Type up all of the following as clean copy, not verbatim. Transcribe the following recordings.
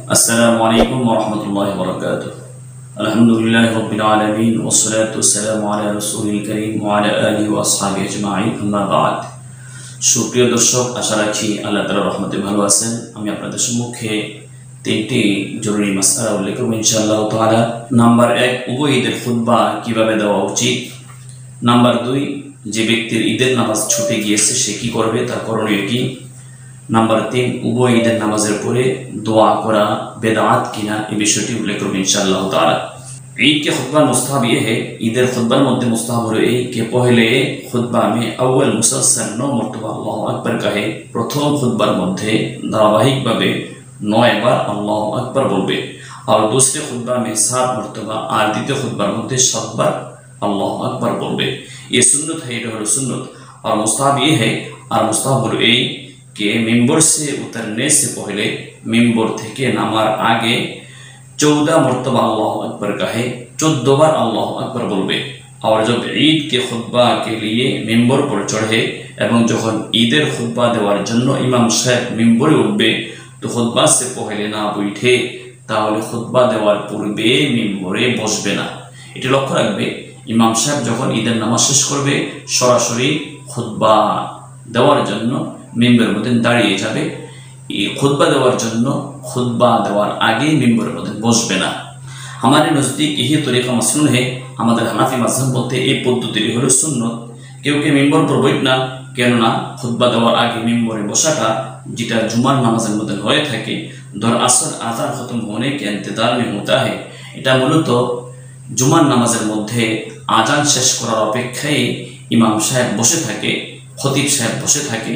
अस्सलामुअलैकुम वरहमतुल्लाहि वबरकातुहू। अल्हम्दुलिल्लाहि रब्बिल आलमीन वस्सलातु वस्सलामु अला रसूलिल करीम व अला आलिहि व আসহাবিহি আজমাইন, আম্মা বাদ। সুপ্রিয় দর্শক, আশা রাখছি আল্লাহ তাআলার রহমতে ভালো আছেন। আমি আপনাদের সম্মুখে তিনটি জরুরি মাসআলা উল্লেখ করব ইনশাআল্লাহ তাআলা। নাম্বার 1, উভয় ঈদের খুতবা কিভাবে দেওয়া উচিত। নাম্বার 2, যে ব্যক্তির ঈদের নামাজ ছুটে গিয়েছে সে কি করবে, তার করণীয় কি। নাম্বার 3, উভয় ঈদের নামাজের পরে দোয়া করা বেদাত কিনা, এই বিষয়টি উল্লেখ করব ইনশাআল্লাহ তাআলা। ईद के खुतबा मुस्ताहब ये है, ईदर खुतबा मध्य मुस्ताहब हो कि पहले खुतबा में अव्वल मुसलसल 9 मरतबा अल्लाहु আকবার कहे। प्रथम खुतबार मध्य धारावाहिक भावे 9 बार अल्लाहु আকবার बोलबे और दूसरे खुतबा में 7 मरतबा और द्वितीय खुतबार मध्य 7 बार अल्लाहु আকবার बोलबे। ये सुन्नत है, ये हलो सुन्नत। और मुस्ताहब ये है, और मुस्ताहब हो कि मिंबर से उतरने से पहले मिंबर थे नामार आगे 14 मरतबा अल्लाहु আকবার कहे, 14 बार अल्लाहु আকবার बोलबे। और जब ईद के खुतबा के लिए मिंबर पर चढ़े एवं जखन ईदर खुतबा देवार जन्य इमाम साहेब मिंबरे उठबे तो खुतबा से पहले ना बैठे ताहले खुतबा देवार पूर्वे मिंबरे बसबे ना। एटी लक्ष्य राखबे, इमाम साहेब जखन ईदर नामाज शेष करबे सरासरि खुतबा देवार जन्य मिंबर मध्य दाड़िये जाबे। खुतबा देवार जन्य खुतबा देवार आगे मिंबर मध्य बसबे ना। हमारे नजदीक यही तरीका मसनून है। हमारे हनाफी मजहब बोलते এই পদ্ধতিটি হলো সুন্নত। কেউ কেউ মিম্বর पर বইট না, কেননা খুতবা দেওয়ার আগে মিম্বরে বসাটা যেটা জুমার নামাজের মধ্যে হয়ে থাকে, দর আসর আযান খতম होने के इंतजार में होता है। এটা মূলত জুমার নামাজের মধ্যে আযান শেষ করার অপেক্ষায় ইমাম সাহেব বসে থাকে, খতিব সাহেব বসে থাকে।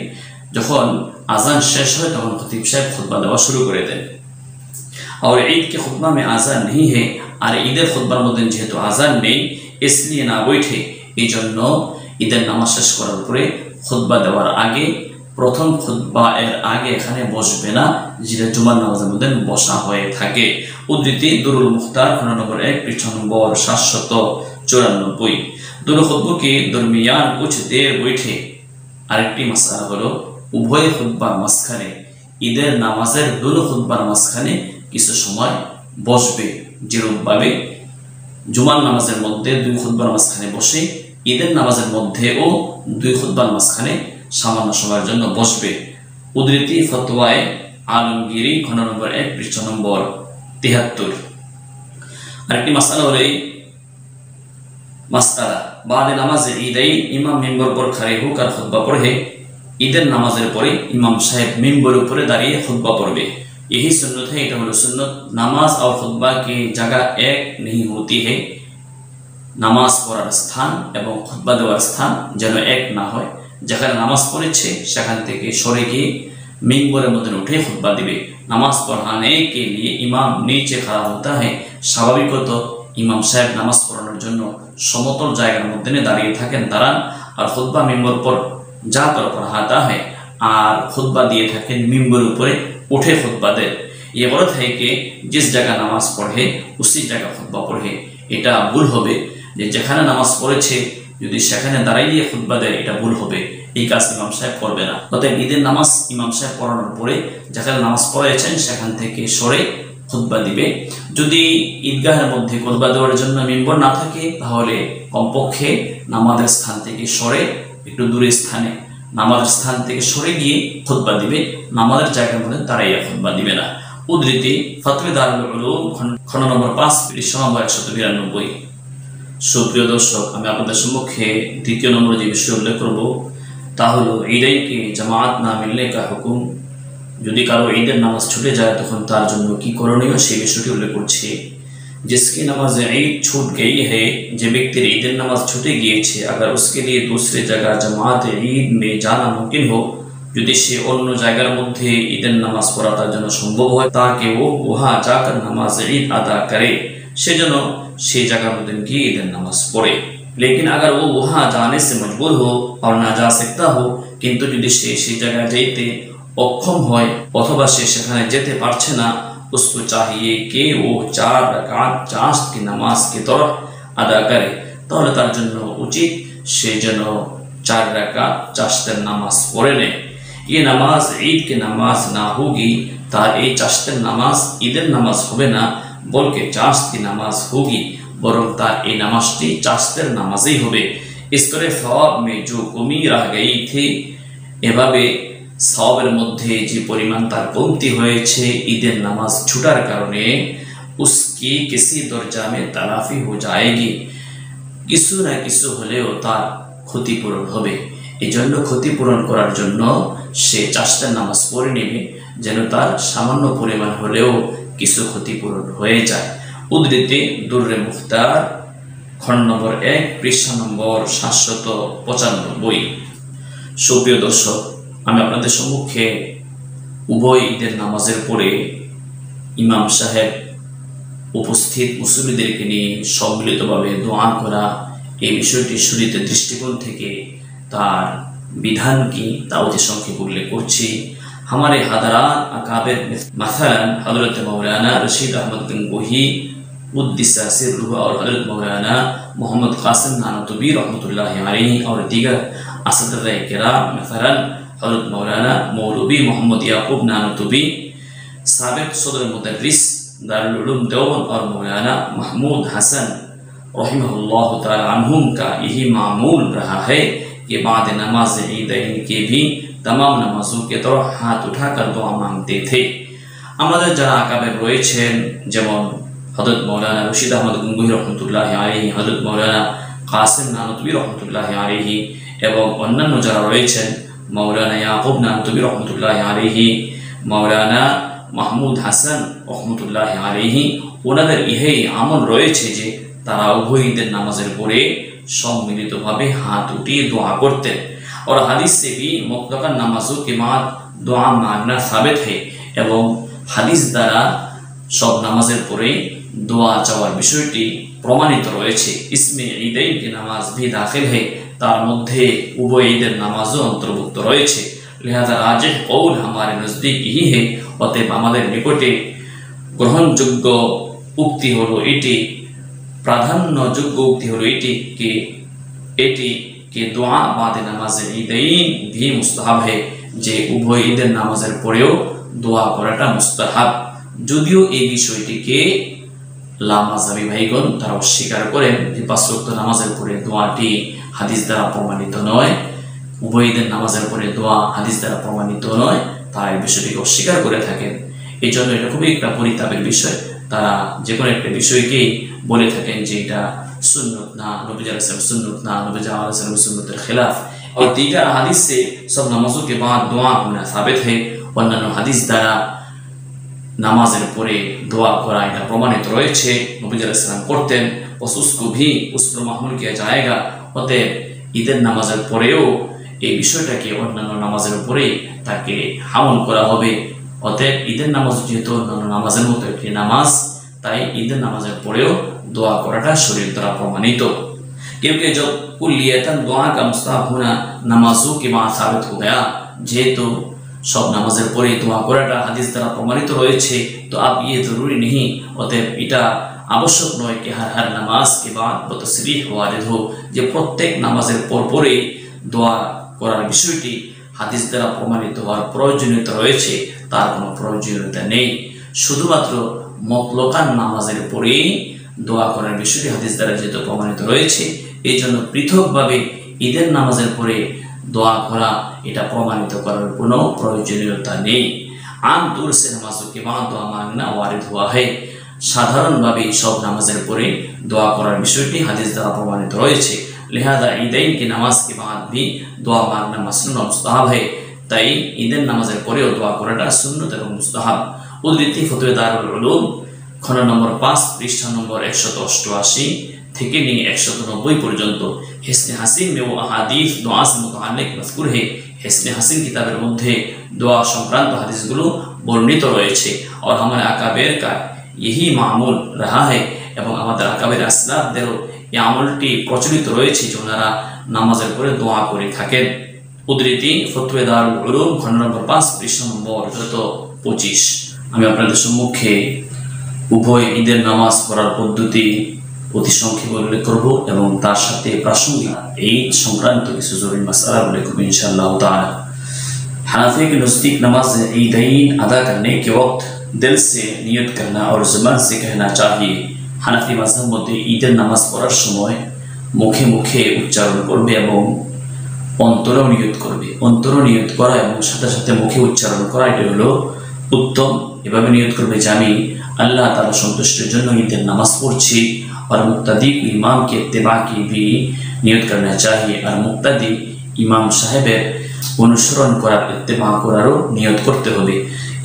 যখন আযান शेष হয় তখন খতিব সাহেব খুতবা দেওয়া शुरू করে দেন। और ईद के खुतबा में आज़ान नहीं है और ईदर खुतबार मध्य जेहेतु आज़ान नहीं, इसलिए ना बैठे ईदर नामाज शेष करार परे खुतबा देवार आगे प्रथम खुतबा एर आगे एखाने बसबे ना, जेटा जुमार नामाजेर मध्य बसा हये थाके। उद्धृति दुरुल मुख्तार खंड नम्बर 1 पृष्ठ नम्बर 794। दुरुल खुतबा के दरमियान कुछ देर बैठे आरेकटी मसला हलो उभय खुतबार माঝখানে ईदर नामाजेर दुनो खुतबार माঝখানে কিছু সময় বসবে। যেরূপভাবে জুমার নামাজের মধ্যে 2 খুতবার মাঝখানে বসে ঈদের নামাজের মধ্যেও 2 খুতবার মাঝখানে সামান্য সময়ের জন্য বসবে। উদ্ধৃতি ফতোয়ায়ে আলমগীরি খণ্ড নম্বর 1 পৃষ্ঠা নম্বর 73। আরেকটি মাসআলা হলো এই মাসআলা बाद नमाज ईदाइन इमाम मिंबर पर खड़े होकर खुतबा पढ़े। ईदर नामाजेर परे इमाम साहेब मिंबर ऊपर दाঁড়িয়ে खुतबा पढ़बे। यही सुन्नत है, ये सुन्नत। नमाज और खुतबा की जगह एक नहीं होती है। नामाज पढ़ार स्थान एवं खुतबा देवार स्थान जेन एक ना हो। जेखाने नामाज पढ़ेছে সেখান থেকে সরে গিয়ে मिंबरेर मध्य उठे खुतबा दिबे। नमाज पढ़ाने के लिए इमाम नीचे खड़ा होता है। स्वाभाविकत इमाम साहेब नामाज पढ़ाনোর জন্য সমতল জায়গার মধ্যে দাঁড়িয়ে থাকেন, দাঁড়ান। और खुतबा मिंबर पर जाकर पढ़ाता है और खुतबा दिए থাকেন मिंबर ऊपर उठे खुतबा दे। ये गलत है कि जिस जगह नमाज पढ़े उसी जगह खुतबा पढ़े। এটা ভুল হবে যে যেখানে নামাজ পড়েছে যদি সেখানে দাঁড়িয়ে খুতবা দেয়, এটা ভুল হবে। এই কাজ ইমাম সাহেব করবে না। অতএব ঈদের নামাজ ইমাম সাহেব পড়ানোর পরে যেখানে নামাজ পড়েছেন সেখান থেকে সরে খুতবা দিবে। যদি ঈদগাহের মধ্যে খুতবা দেওয়ার জন্য মিম্বর না থাকে তাহলে কমপক্ষে নামাজের স্থান থেকে সরে একটু দূরে স্থানে নামাজের স্থান থেকে সরে গিয়ে খুতবা দিবে। নামাজের জায়গার মধ্যে দাঁড়িয়ে খুতবা দিবে না। উদ্ধৃতি ফতোয়া দারুল উলুম খণ্ড নম্বর 5 পৃষ্ঠা নম্বর 192। সুপ্রিয় দর্শক, আমি আপনাদের সম্মুখে দ্বিতীয় নম্বর যে বিষয় উল্লেখ করব তা হলো ঈদাইনকে জামাত না মিলনে কা হুকুম। যদি কারো ঈদের নামাজ ছুটে যায় তখন তার জন্য কি করণীয় সেই বিষয়টি উল্লেখ করছি। जिसकी नमाज ईद छूट गई है, जो व्यक्ति ईद नमाज छूटे गए अगर उसके लिए दूसरे जगह जमात ईद में जाना मुमकिन हो, यदि से अन्य जगह मध्य ईद नमाज पढ़ा तार जन्य सम्भव है ताकि वो वहाँ जाकर नमाज ईद अदा करे, से जन से जगह मध्य गए ईद नमाज पढ़े। लेकिन अगर वो वहाँ जाने से मजबूर हो और ना जा सकता हो, किंतु यदि से जगह जाते अक्षम है अथवा से सेखाने जेते पारछे ना, उसको चाहिए कि वो 4 रकात चाश्त की नमाज की तरफ अदा करे। তাহলে তার জন্য উচিত সে যেন 4 रकात चाश्तेर नमाज पढ़े ले। ये नमाज ईद की नमाज ना होगी তার এই চাশতের নামাজ ঈদের নামাজ হবে না, বলকে চাশতি নামাজ होगी, বরং তার এই নামাজটি চাশতের নামাজই হবে। इस तरह सवाब में जो कमी रह गई थी, এভাবে সওয়াবের মধ্যে যে পরিমাণ তার কমতি হয়েছে ঈদের নামাজ ছুটার কারণে, उसकी किसी दर्जा में तलाफी हो जाएगी, কিছু না কিছু হলেও তার ক্ষতিপূরণ হবে। এই জন্য ক্ষতিপূরণ করার জন্য সে চাশতের নামাজ পড়ে নেবে, যেন তার সামান্য পরিমাণ হলেও কিছু ক্ষতিপূরণ হয়ে যায়। উদ্ধৃতি দুররে মুখতার খণ্ড নম্বর 1 পৃষ্ঠা নম্বর 795। সুপ্রিয় দর্শক, আমি আপনাদের সম্মুখে উভয় ঈদের নামাজের পরে ইমাম সাহেব উপস্থিত মুসল্লিদেরকে নিয়ে সম্মিলিতভাবে দোয়া করা এই বিষয়টি শরীয়তের দৃষ্টিকোণ থেকে তার বিধান কি তা অতি সংক্ষেপে উল্লেখ করছি। हमारे हज़रात अकाबिर मसलन हज़रत मौलाना रशीद अहमद गंगोही उद्दिसा सिर्रुहु और हज़रत मौलाना मोहम्मद कासिम नानतुबी रहमतुल्लाहि अलैहि और दीगर असदर किराम मसलन हज़रत मौलाना मौलवी मोहम्मद याकूब नानतुबी साबिक़ सदर मुदर्रिस दारुल उलूम देवबंद और मौलाना महमूद हसन रहमतुल्लाह तआला अन्हुम का यही मामूल रहा है कि बाद नमाज ईदैन के भी तमाम नमाजों के तरह हाथ उठाकर दुआ मांगते थे। আমাদের যারা আকাবের রয়েছেন, যেমন হযরত মাওলানা রশিদ আহমদ গঙ্গোহী রহমতুল্লাহি আলাইহি, হযরত মাওলানা কাসিম নানতবী রহমতুল্লাহি আলাইহি এবং অন্যান্য যারা রয়েছেন, মাওলানা ইয়াকুব নানতবী রহমতুল্লাহি আলাইহি, মাওলানা মাহমুদ হাসান রহমতুল্লাহি আলাইহি, ওনাদের ইহেই আমল রয়েছে যে তারা উভয় ঈদের নামাজের পরে সম্মিলিতভাবে হাত উঠিয়ে দোয়া করতেন। और हदीस से भी मुतलकन नमाजों के बाद दुआ मांगना साबित है এবং হাদিস দ্বারা সব নামাজের পরে দোয়া চাওয়ার বিষয়টি প্রমাণিত রয়েছে। ইসমে ঈদাইন की नमाज भी दाखिल है, তার মধ্যে উভয় ঈদের নামাজও অন্তর্ভুক্ত রয়েছে। লিহাজা রাজিহ কৌল हमारे नजदीक यही है, অতএব আমাদের নিকটে গ্রহণযোগ্য উক্তি হলো এটি, প্রাধান্যযোগ্য উক্তি হলো এটি कि दुआ बाद नमाज ईदैन भी मुस्ताहब है, যে উভয় ঈদের নামাজের পরেও দোয়া করাটা মুস্তাহাব। যদিও এই বিষয়টিকে লামাযাবি ভাইগণ তারা অস্বীকার করেন যে 5 ওয়াক্ত নামাজের পরে দোয়াটি হাদিস দ্বারা প্রমাণিত নয়, উভয় ঈদের নামাজের পরে দোয়া হাদিস দ্বারা প্রমাণিত নয়, তারা এই বিষয়টিকে অস্বীকার করে থাকেন। এই জন্য এটা খুবই একটা পরিতাপের বিষয়। তারা যে কোনো একটা বিষয়কেই বলে থাকেন যে এটা सुन्नत ना, नबी अलैहि सुन्नत ना, नबी अलैहि सुन्नत के खिलाफ। और दीगर हदीस से सब नमाजों के बाद दुआ होना साबित है। অন্যান্য হাদিস দ্বারা নামাজের পরে দোয়া করা এটা প্রমাণিত রয়েছে, নবী আলাইহিস সালাম করতেন। उसको भी उस पर महमूल किया जाएगा। অতএব ঈদের নামাজের পরেও এই বিষয়টাকে অন্যান্য নামাজের উপরে তাকে হামল করা হবে। অতএব ঈদের নামাজ যেহেতু অন্যান্য নামাজের মতো একটি নামাজ, তাই ঈদের নামাজের পরেও दुआ कराटा शरीर द्वारा प्रमाणित, क्योंकि जब कुल्लियतन दुआ का मुस्ताहब होना नमाजों के बाद साबित हो गया, जेहेतु सब नमाजेर परे दुआ कराटा हादिस द्वारा प्रमाणित रयेछे, तो अब ये जरूरी नहीं, अतएव এটা आवश्यक नय कि हर नमाज के बाद बतसरीह वारिद हो যে প্রত্যেক নামাজের পরে দোয়া করার বিষয়টি হাদিস দ্বারা প্রমাণিত হওয়ার প্রয়োজনীয়তা রয়েছে, তার কোনো প্রয়োজনীয়তা নেই। শুধুমাত্র মুতলাকান নামাজের পরেই দোয়া করার বিষয়টি হাদিস দ্বারা যেহেতু প্রমাণিত রয়েছে, এই জন্য পৃথকভাবে ঈদের নামাজের পরে দোয়া করা এটা প্রমাণিত করার কোনো প্রয়োজনীয়তা নেই। আম দূর সে নামাজों के बाद दुआ मांगना वारिद हुआ है, সাধারণভাবে সব নামাজের পরে দোয়া করার বিষয়টি হাদিস দ্বারা প্রমাণিত রয়েছে। লিহাজা ঈদাইন की नमाज के बाद भी दुआ मांगना मसनून और मुस्ताहब है, তাই ঈদের নামাজের পরেও দোয়া করাটা সুন্নত এবং মুস্তাহাব। উদ্ধৃতি ফতোয়া দারুল উলুম খণ্ড নম্বর 5 পৃষ্ঠা নম্বর 188 থেকে নিয়ে 190 পর্যন্ত। হিসনে হাসিন में वो अहादीस दुआ से मुतअल्लिक मज़कूर है, हिस्ने हसीन किताबेর মধ্যে দোয়া সংক্রান্ত হাদিসগুলো বর্ণিত রয়েছে। और हमारे আকাবের का यही मामूल रहा है, এবং আমাদের আকাবের আসলাফদেরও এই আমলটি প্রচলিত রয়েছে যে ওনারা নামাজের পরে দোয়া করে থাকেন। উদ্ধৃতি ফতোয়া দারুল উলুম খণ্ড নম্বর 5 পৃষ্ঠা নম্বর 25। আমি আপনাদের সম্মুখে উভয় ঈদের নামাজ পড়ার পদ্ধতি অতি সংক্ষেপে উল্লেখ করব এবং তার সাথে প্রাসঙ্গিক ঈদ সংক্রান্ত কিছু জরুরি মাসআলা উল্লেখ করব ইনশাআল্লাহ তাআলা। हनाफी के नज़दीक नमाज ईदैन अदा करने के वक्त दिल से नियत करना और ज़ुबान से कहना चाहिए। হানাফি মাযহাব মতে ঈদের নামাজ পড়ার সময় মুখে মুখে উচ্চারণ করবে এবং অন্তরেও নিয়ত করবে। অন্তরেও নিয়ত করা এবং সাথে সাথে মুখে উচ্চারণ করা এটা হলো उत्तम। এভাবে নিয়ত করবে যে আমি अल्लाह ताला संतुष्टिर जन्य ईদের नामाज पढ़ছি। और मुक्तदी को इमाम के इत्तिबा की भी नियत करना चाहिए और मुक्तदी इमाम साहेबेर अनुसरण करार इत्तिबा करारो नियत करते होबे।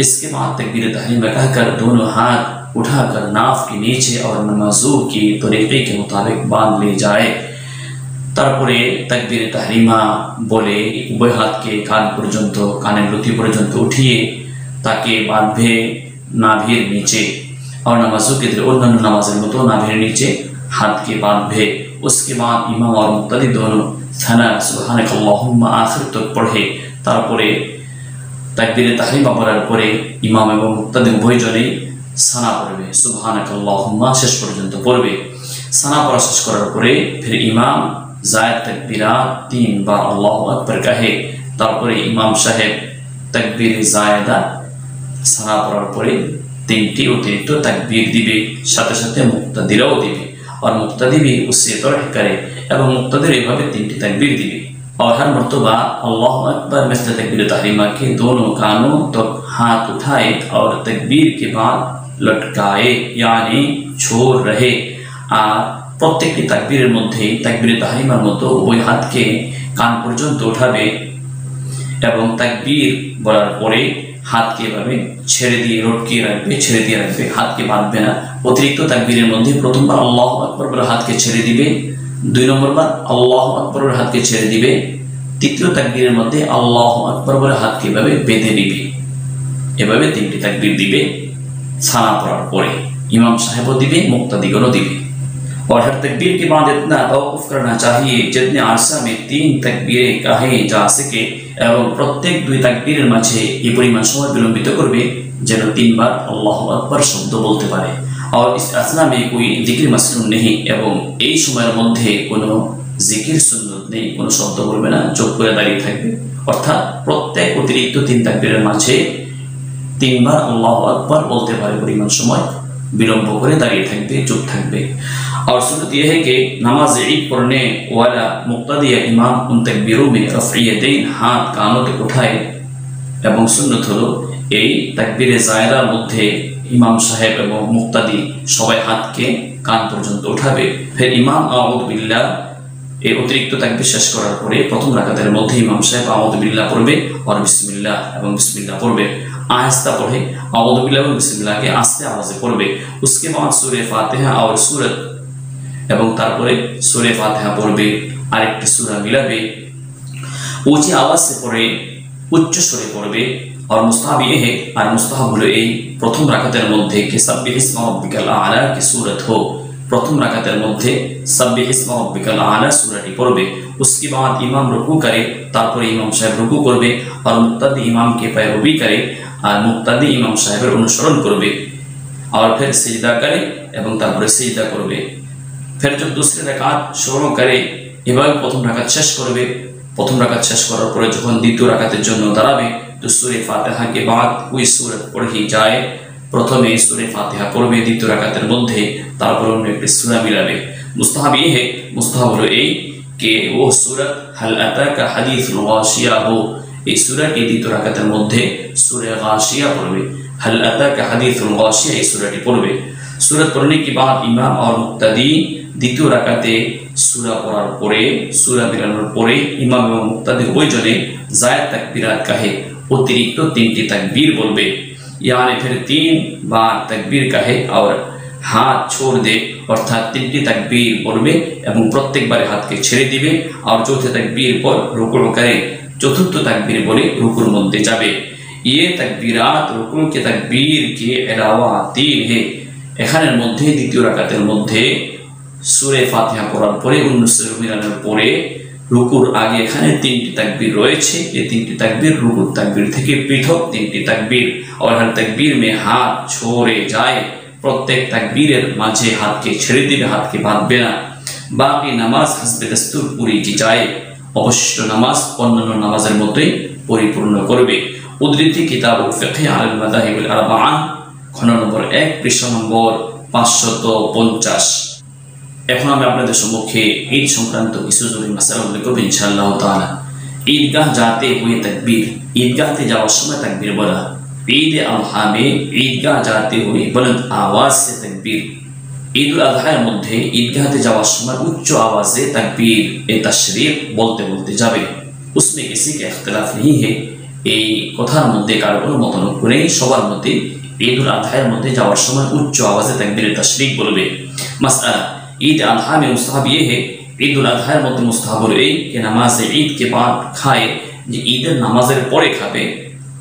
इसके बाद तकबीर तहरीमा कहकर दोनों हाथ उठाकर नाफ के नीचे और नमाजों की तरीके के मुताबिक बांध ले जाए। तारपरे तकबीर तहरीमा बोले उभय हाथ के कान पर्यन्त कानेर लुति पर्यन्त उठिए ताके बांधे नाभिर नीचे और नमाजों के अन्य नमाजेर मतो नाभिर नीचे हाथ के बांधे। उसके बाद इमाम और मुक्तदी दोनों सना सुबहानकल्लाहुम्मा आखिर तक पढ़े। तारपरे तकबीर तहरीमा पढ़ार परे इमाम एवं मुक्तदी उभयजनेই साना पढ़बे सुबहानकल्लाहुम्मा शेष पर्यन्त पढ़बे। साना पढ़ा शेष करार परे फिर इमाम जायद तकबीरा 3 बार अल्लाहु अकबर कहे। तारपरे इमाम साहेब तकबीर जायदा साना पढ़ार परे 3टी अतिरिक्त तकबीर दिबे, साथे साथे मुक्तदिराও दिबे और मुक्तदी भी उससे तरह करे एवं मुक्तदिर एभाবে 3टी तकबीर दिबे। और हर मर्तबा अल्लाहु अकबर मिस्ल तकबीर तहरीमा के दोनों कानों तक हाथ उठाए और तकबीर के बाद लटकाए यानी छोड़ रहे। और प्रत्येकटी तकबीरेर मध्य तकबीर तहरीमार मतो उभय हाथ के कान पर्यन्त उठाबे एवं तकबीर बलार परे हाथ के एभाবে ছেড়ে দিয়ে লটকিয়ে রাখবে, ছেড়ে দিয়ে রাখবে, हाथ के बांधবে ना। अतिरिक्त तकबीरेर मध्य प्रथमबार अल्लाहु अकबर बले हाथ के ছেড়ে दिबे, 2 नम्बर बार अल्लाहु अकबर बले हाथ के ছেড়ে दिबे, तृतीय तकबीरेर मध्य अल्लाहु अकबर बले हाथ के एभाবে बेঁধে दिबे। एभाবে 3टी तकबीर दिबे साना पढ़ार परे इमाम साहेबও दिबे, मुक्तदीगणও दिबे। और हर तकबीर के बाद इतना तवक्कुफ करना चाहिए जितने आरसा में 3 तकबीरें कहे जा सके एवं प्रत्येक 2 तकबीरेर माझे ये परिमाण समय विलंबित करबे जेन 3 बार अल्लाहु अकबर शब्द बोलते पारे। और इस असना में कोई जिकिर मसनून नहीं एवं এই সময়ের মধ্যে কোনো জিকির সুন্নত নেই, কোনো শব্দ বলবে না, চুপ করে দাঁড়িয়ে থাকবে। অর্থাৎ প্রত্যেক অতিরিক্ত 3 তাকবীরের মাঝে 3 বার আল্লাহু আকবার বলতে পারে পরিমাণ সময় विलंब करे दाঁড়িয়ে থাকবে, चुप থাকবে। और सुन्नत यह है कि नमाज ईद पढ़ने वाला मुक्तदी या इमाम उन तकबीरों में रफ़ई यदैन हाथ कानों तक उठाए एवं सुन्नत हलो এই তাকবীরে জায়দার মধ্যে ইমাম সাহেব এবং মুক্তাদি সবাই হাতকে কান পর্যন্ত উঠাবে। फिर इमाम আউযু বিল্লাহ এই অতিরিক্ত তাকবীর শেষ করার পরে প্রথম রাকাতের মধ্যে ইমাম সাহেব আউযু বিল্লাহ পড়বে और बिस्मिल्लाह এবং बिस्मिल्लाह पढ़বে। आहिस्ता पढ़े आउज़ु बिल्लाहि व बिस्मिल्लाह के आस्ते आवाज़े पढ़बे। उसके बाद सूरे फातिहा और सूरत एवं तारपरे सूरे फातिहा पढ़बे, आरेकटी सूरा मिलाबे, ऊंची आवाज से पढ़े, उच्च स्वरे पढ़बे। और मुस्ताहब ये है और मुस्ताहब हलो এই প্রথম রাকাতের মধ্যে कि सब्बिह इस्मा रब्बिकल आला की सूरत हो। प्रथम राकातेर मध्य सब्बिह इस्मा रब्बिकल आला सूराटी पढ़बे। उसके बाद इमाम रुकू करे, तारपरे इमाम साहेब रुकू करबे और मुक्तदी इमाम के पैरवी करे और मुक्तदी इमाम साहेबर अनुसरण करबे और फिर सिजदा करे एवं तारपरे सिजदा करबे। फिर जब दूसरी राकात शुरू करे एभाবে प्रथम राकात शेष करबे। प्रथम राकात शेष करार परे যখন দ্বিতীয় রাকাতের জন্য দাঁড়াবে तो सूरे फातिहा के बाद कोई सूरत पढ़ी जाए। प्रथमे सूरे फातिहा पढ़बे द्वितीय राकातेर मध्य, तारपर अन्य एकटी सूरा मिलाबे। मुस्ताहब ये है, मुस्ताहब हलो এই कि वो सूरत हल अताका हदीसुल गाशिया हो। এই সূরাটি দ্বিতীয় রাকাতের মধ্যে सूरे गाशिया पढ़बे। हल अताका हदीसुल गाशिया এই সূরাটি পড়বে। सूरत पढ़ने के बाद इमाम और मुक्तदी द्वितीय राकाते सूरा पढ़ार परे सूरा मिलाনোর পরে इमाम এবং मुक्तदी উভয়জনে জায়েদ তাকবীরাত कहे अतिरिक्त 3टी तकबीर बोलबे। यानी फिर 3 बार तकबीर कहे और हाथ छोड़ दे अर्थात 3टी तकबीर बोलबे एवं प्रत्येक बारे हाथ के छेड़े दिबे और चौथे तकबीर पर रुकू करे, चतुर्थ तकबीर बोले रुकुर मध्य जाबे। ये तकबीरात रुकू के तकबीर के अलावा 3 है। এখানের মধ্যে দ্বিতীয় রাকাতের মধ্যে সূরা ফাতিহা পড়ার পরে অন্য সূরা মিলানোর পরে রুকুর আগে এখানে 3টি তাকবীর রয়েছে। এই 3টি তাকবীর রুকুর তাকবীর থেকে পৃথক 3টি তাকবীর और हर तकबीर में हाथ छोड़े जाए। प्रत्येक तकबीरेर माझे हाथ के छेड़े दिबे, हाथ के बांधबे ना। बाकी नामाज हसबे दस्तूर पूरी की जाए। अवशिष्ट नामाज अन्यान्य नामाजेर मतोई পরিপূর্ণ করবে। উদ্ধৃতি কিতাবুল ফিকহ আলাল মাযাহিবুল আরবাআ, খণ্ড নম্বর 1, পৃষ্ঠা নম্বর 550। এখন আমি আপনাদের সম্মুখে ঈদ সংক্রান্ত কিছু জরুরি মাসআলা উল্লেখ করব ইনশাআল্লাহ তাআলা। ঈদগাহ जाते हुए तकबीर, ঈদগাহতে যাওয়ার সময় তাকবীর বলা। ঈদ আযহা में ঈদগাহ जाते हुए बुलंद आवाज से तकबीर, ঈদ উল আযহার মধ্যে ঈদগাহতে যাওয়ার সময় উচ্চ আওয়াজে তাকবীর এ তাশরিক বলতে বলতে যাবে। उसमें किसी का इख्तिलाफ नहीं है, এই কথার মধ্যে কারো কোনো মতামত নেই, সবার মধ্যে ঈদ উল আযহার মধ্যে যাওয়ার সময় উচ্চ আওয়াজে তাকবীর এ তাশরিক বলবে। মাসআলা, ঈদ আযহা में मुस्तहब ये है, ঈদ উল আযহার মধ্যে মুস্তাহাব হলো এই যে নামাজে ঈদ के बाद খায়, যে ঈদের নামাজের পরে খাবে,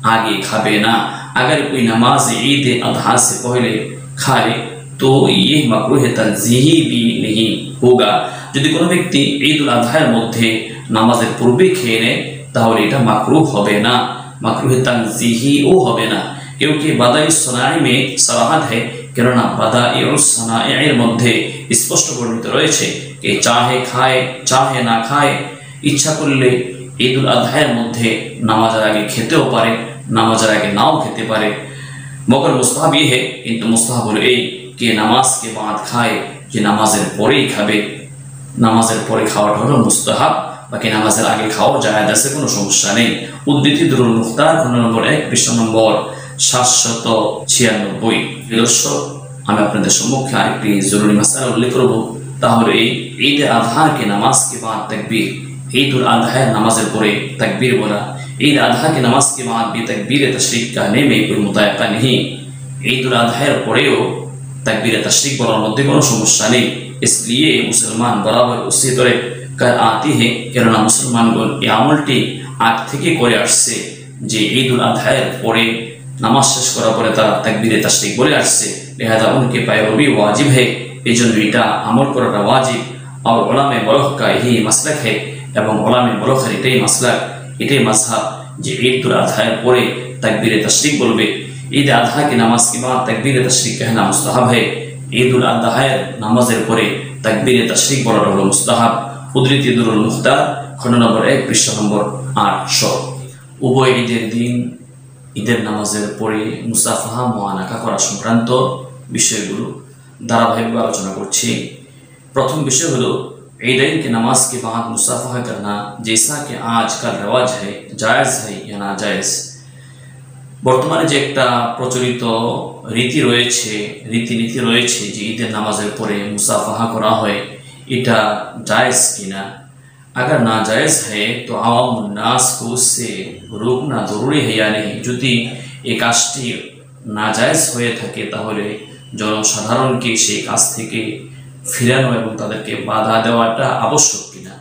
आगे खाबे ना। अगर कोई नमाज ईद अज़हा से पहले खाए तो ये मकरूह तंज़ीही भी नहीं होगा। यदि कोनो व्यक्ति ईद उल आज़हार मध्य नामाजेर पूर्वे खेये नेय ताहले एटा मकरूह होबे ना, मकरूह तंज़ीहीओ होबे ना, क्योंकि बदाइउस सनाई में सराहत है, केनना बदाइउस सनाइर मध्य स्पष्ट बर्णित रयेछे कि चाहे खाए चाहे ना खाए, इच्छा करले ईद उल आज़हार मध्य नामाजेर आगे खेतेও पारे, नामाजेर आगे नाও खेते पारे। मगर मुस्ताहब ये है, किन्तु मुस्ताहब हलो এই कि नमाज के बाद खाए, যে নামাজের পরেই খাবে। নামাজের পরে খাওয়াটা হলো মুস্তাহাব, বাকি নামাজের আগে খাওয়া জায়েজ আছে, কোনো সমস্যা নেই। উদ্ধৃতি দুরুল মুখতার, খণ্ড নম্বর 1, পৃষ্ঠা নম্বর 796। দর্শক, আমি আপনাদের সম্মুখে আরেকটি জরুরি মাসআলা উল্লেখ করব, তা হলো এই ঈদ আযহা के नमाज के बाद तकबीर, ईद उल अज़हा नमाजेर परे तकबीर बोला। ईद अज़हा की नमाज के बाद भी तकबीर तशरीक कहने में कोई मुतायका नहीं। ईद उल अज़हा परेও तकबीर तशरीक बोलाর মধ্যে কোনো সমস্যা নেই। इसलिए मुसलमान बराबर उसी तरह कर आती है, কেননা মুসলমানগণ এই আমলটি আগ থেকে করে আসছে যে ঈদ উল আযহার পরে নামাজ শেষ করার পরে তারা तकबीर तशरीक বলে আসছে। लिहाजा उनके पैरवी वाजिब है, এজন্য এটা আমল করাটা ওয়াজিব। और उलामा बलख का यही मसलक है, এবং उलामा बलखेर এটাই মাসলাক, এটাই মাযহাব যে ঈদ উল আযহার পরে तकबीर तशरीक बोलबे। ईद अज़हा की नमाज के बाद तकबीर तशरीक कहना मुस्ताहब है। ईद उल अज़हा नमाजेर परे तकबीर तशरीक बोलाटा हलो मुस्ताहब। उद्धृति दुरुल मुख्तार, खण्ड नम्बर 1, पृष्ठा नम्बर 800। उभय ঈদের দিন ঈদের নামাজের পরে মুসাফাহা মুআনাকা করা সংক্রান্ত বিষয়গুলো ধারাবাহিকভাবে আলোচনা করছি। प्रथम विषय हलो ईदैन की नमाज के बाद मुसाफहा करना, जैसा कि आजकल रवाज है, जायज़ है या नाजायज़। बर्तमाने जे एकटा प्रचलित रीति रयेछे, रीतिनीति रयेछे जे ईदेर नामाजेर परे मुसाफहा करा हय, एटा जायज़ किना। अगर नाजायज़ है तो आवामुन नास को उससे रोकना जरूरी है या नहीं। यदि এই কাজটি नाजायज़ হয়ে থাকে তাহলে জনসাধারণকে সেই কাজ থেকে ফিরানো এবং তাদেরকে বাধা দেওয়াটা আবশ্যক কিনা।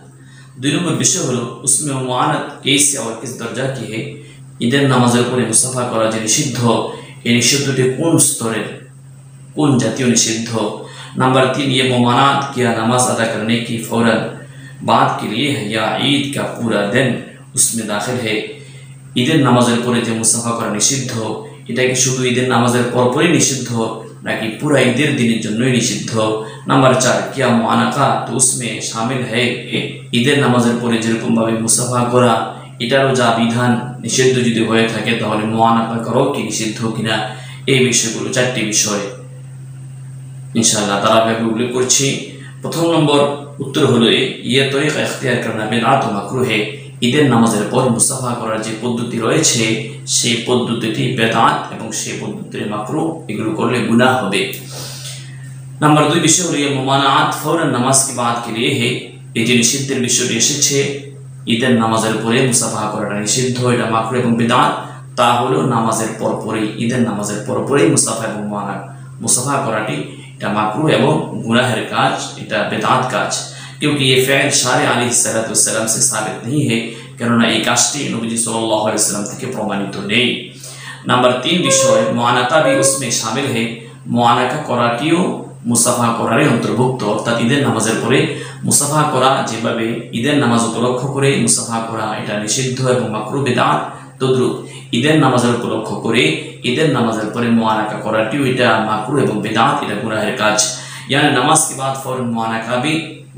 2 নম্বর বিষয় হলো उसमें मुआनत कैसे और किस दर्जा की है। ঈদের নামাজের পরে মুসাফা করা যে নিষিদ্ধ, এই নিষিদ্ধটি কোন স্তরের, কোন জাতীয় নিষিদ্ধ। नंबर 3, ये मुमानात क्या नमाज अदा करने की फौरन बाद के लिए है या ईद का पूरा दिन उसमें दाखिल है। ঈদের নামাজের পরে যে মুসাফা করা নিষিদ্ধ, এটা কি শুধু ঈদের নামাজের পরপরই নিষিদ্ধ নাকি পুরা ঈদের দিনের জন্যই নিষিদ্ধ। नंबर 4, क्या मुआनाका तो उसमें शामिल है। ঈদের নামাজের পরে যেরকম ভাবে মুসাফা করা এটারও যা বিধান নিষিদ্ধ যদি হয়ে থাকে তাহলে মুআনাকা করাও কি নিষিদ্ধ কিনা। এই বিষয়গুলো 4টি বিষয় ইনশাআল্লাহ ধারাবাহিকভাবে উল্লেখ করছি। প্রথম নম্বর উত্তর হলো ये तरीका इख्तियार करना बिदअत व मकरूह है। ঈদের নামাজের পর মুসাফা করার যে পদ্ধতি রয়েছে সেই পদ্ধতিটি বেদাত এবং সেই পদ্ধতিটি মাকরুহ, এগুলো করলে গুনাহ হবে। नंबर 2 विषय हलो ये मुमानात फौरन नमाज के बाद के लिए है। এই যে নিষিদ্ধের বিষয়টি এসেছে ঈদের নামাজের পরে মুসাফা করাটা নিষিদ্ধ, এটা মাকরুহ এবং বিদআত, তা হলো নামাজের পরপরই, ঈদের নামাজের পরপরই মুসাফা এবং মুসাফা করাটি এটা মাকরুহ এবং গুনাহের কাজ, এটা বিদআত কাজ। क्योंकि ये फ़िल शारे अलैहिस्सलाम से साबित नहीं है, কেননা এই কাজটি নবীজি সাল্লাল্লাহু আলাইহি ওয়াসাল্লাম থেকে প্রমাণিত নেই। नंबर 3 বিষয় মুআনাকা भी उसमें शामिल है। মুআনাকা করাটিও মুসাফা করার অন্তর্ভুক্ত, অর্থাৎ ঈদের নামাজের পরে মুসাফা করা, যেভাবে ঈদের নামাজ উপলক্ষ করে মুসাফা করা এটা নিষিদ্ধ এবং মাকরুহ বিদআত, তদ্রুপ ঈদের নামাজের উপলক্ষ করে ঈদের নামাজের পরে মুআনাকা করাটিও এটা মাকরুহ এবং বিদআত, এটা গুনাহের কাজ। यानी नमाज के बाद फौरन मुआनाका भी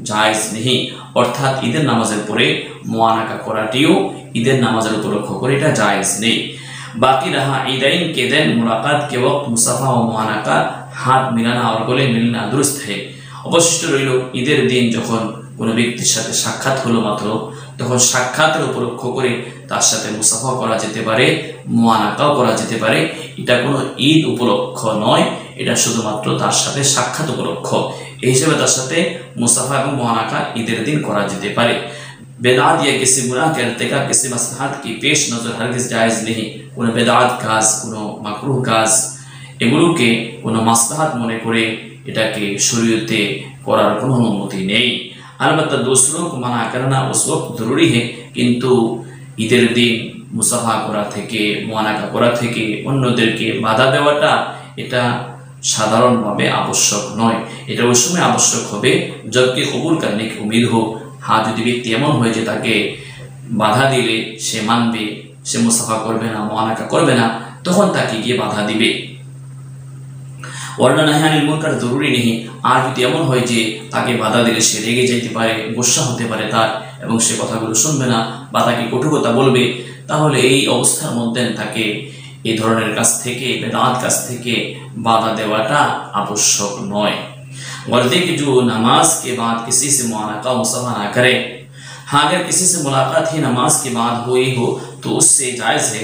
জায়েজ নেই। অর্থাৎ ঈদের নামাজের পরে মুআনাকা করাটিও ঈদের নামাজের উপলক্ষ করে এটা জায়েজ নেই। बाकी रहा ईदैन के दिन मुलाकात के वक्त मुसाफा व मुआनाका हाथ मिलाना और गले मिलना दुरुस्त है। অবশিষ্ট রইল ঈদের দিন যখন কোনো ব্যক্তির সাথে সাক্ষাৎ হলো মাত্র, তখন সাক্ষাতের উপলক্ষ করে তার সাথে মুসাফা করা যেতে পারে, মুআনাকাও করা যেতে পারে। এটা কোনো ঈদ উপলক্ষ নয়, এটা শুধুমাত্র তার সাথে সাক্ষাৎ উপলক্ষ। এই হিসেবে তার সাথে মুসাফা এবং মুআনাকা ঈদের দিন করা যেতে পারে। बेदात या किसी गुनाह के इर्तिकाब किसी मसलहत की पेश नज़र हरगिज़ जायज़ नहीं। কোনো বেদাত কাজ, কোনো মাকরুহ কাজ, এগুলোকে কোনো মাসলাহাত মনে করে এটাকে শরীয়তে করার কোনো অনুমতি নেই। अलबत्ता दूसरों को मना करना उस वक्त ज़रूरी है, কিন্তু ঈদের দিন মুসাফা করা থেকে, মুআনাকা করা থেকে অন্যদেরকে বাধা দেওয়াটা এটা সাধারণভাবে আবশ্যক নয়। এটা ওই সময় আবশ্যক হবে जबकि कबूल करने की उम्मीद हो। हाँ, যদি ব্যক্তি এমন হয় যে তাকে বাধা দিলে সে মানবে, সে মুসাফা করবে না, মুআনাকা করবে না, তখন তাকে গিয়ে বাধা দিবে। ওয়ারনা নাহি আনিল মুনকার জরুরি নেই। আর যদি এমন হয় যে তাকে বাধা দিলে সে রেগে যেতে পারে, গোসা হতে পারে তার, এবং সে কথাগুলো শুনবে না বা তাকে কটু কথা বলবে, তাহলে এই অবস্থার মধ্যে তাকে এই ধরনের কাজ থেকে, বেদাত কাজ থেকে বাধা দেওয়াটা আবশ্যক নয়। वर्दी की जो नमाज के बाद किसी से मुआनाका मुसाफा ना करे। हाँ, अगर किसी से मुलाकात ही नमाज के बाद हुई हो तो उससे जायज़ है,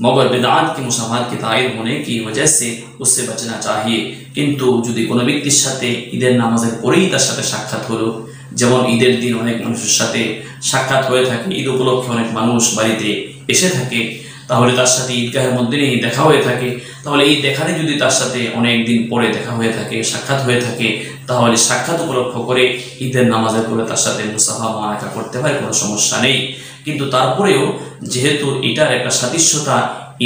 मगर बिदात की मुसाफात की तायद होने की वजह से उससे बचना चाहिए। किंतु যদি কোনো ব্যক্তির সাথে ঈদের নামাজের পরেই তার সাথে সাক্ষাৎ হলো, যেমন ঈদের দিন অনেক মানুষের সাথে সাক্ষাৎ হয়ে থাকে, ঈদ উপলক্ষে অনেক মানুষ বাড়িতে এসে থাকে, তাহলে তার সাথে ঈদগাহের মধ্যে দেখা হয়ে থাকে, তাহলে এই দেখাতে যদি তার সাথে অনেক দিন পরে দেখা হয়ে থাকে, সাক্ষাৎ হয়ে থাকে, তাহলে সাক্ষাৎ উপলক্ষ করে ঈদের নামাজের পরে তার সাথে মুসাফা মুআনাকা করতে পারে, কোনো সমস্যা নেই। কিন্তু তারপরেও যেহেতু এটার একটা সাদৃশ্যতা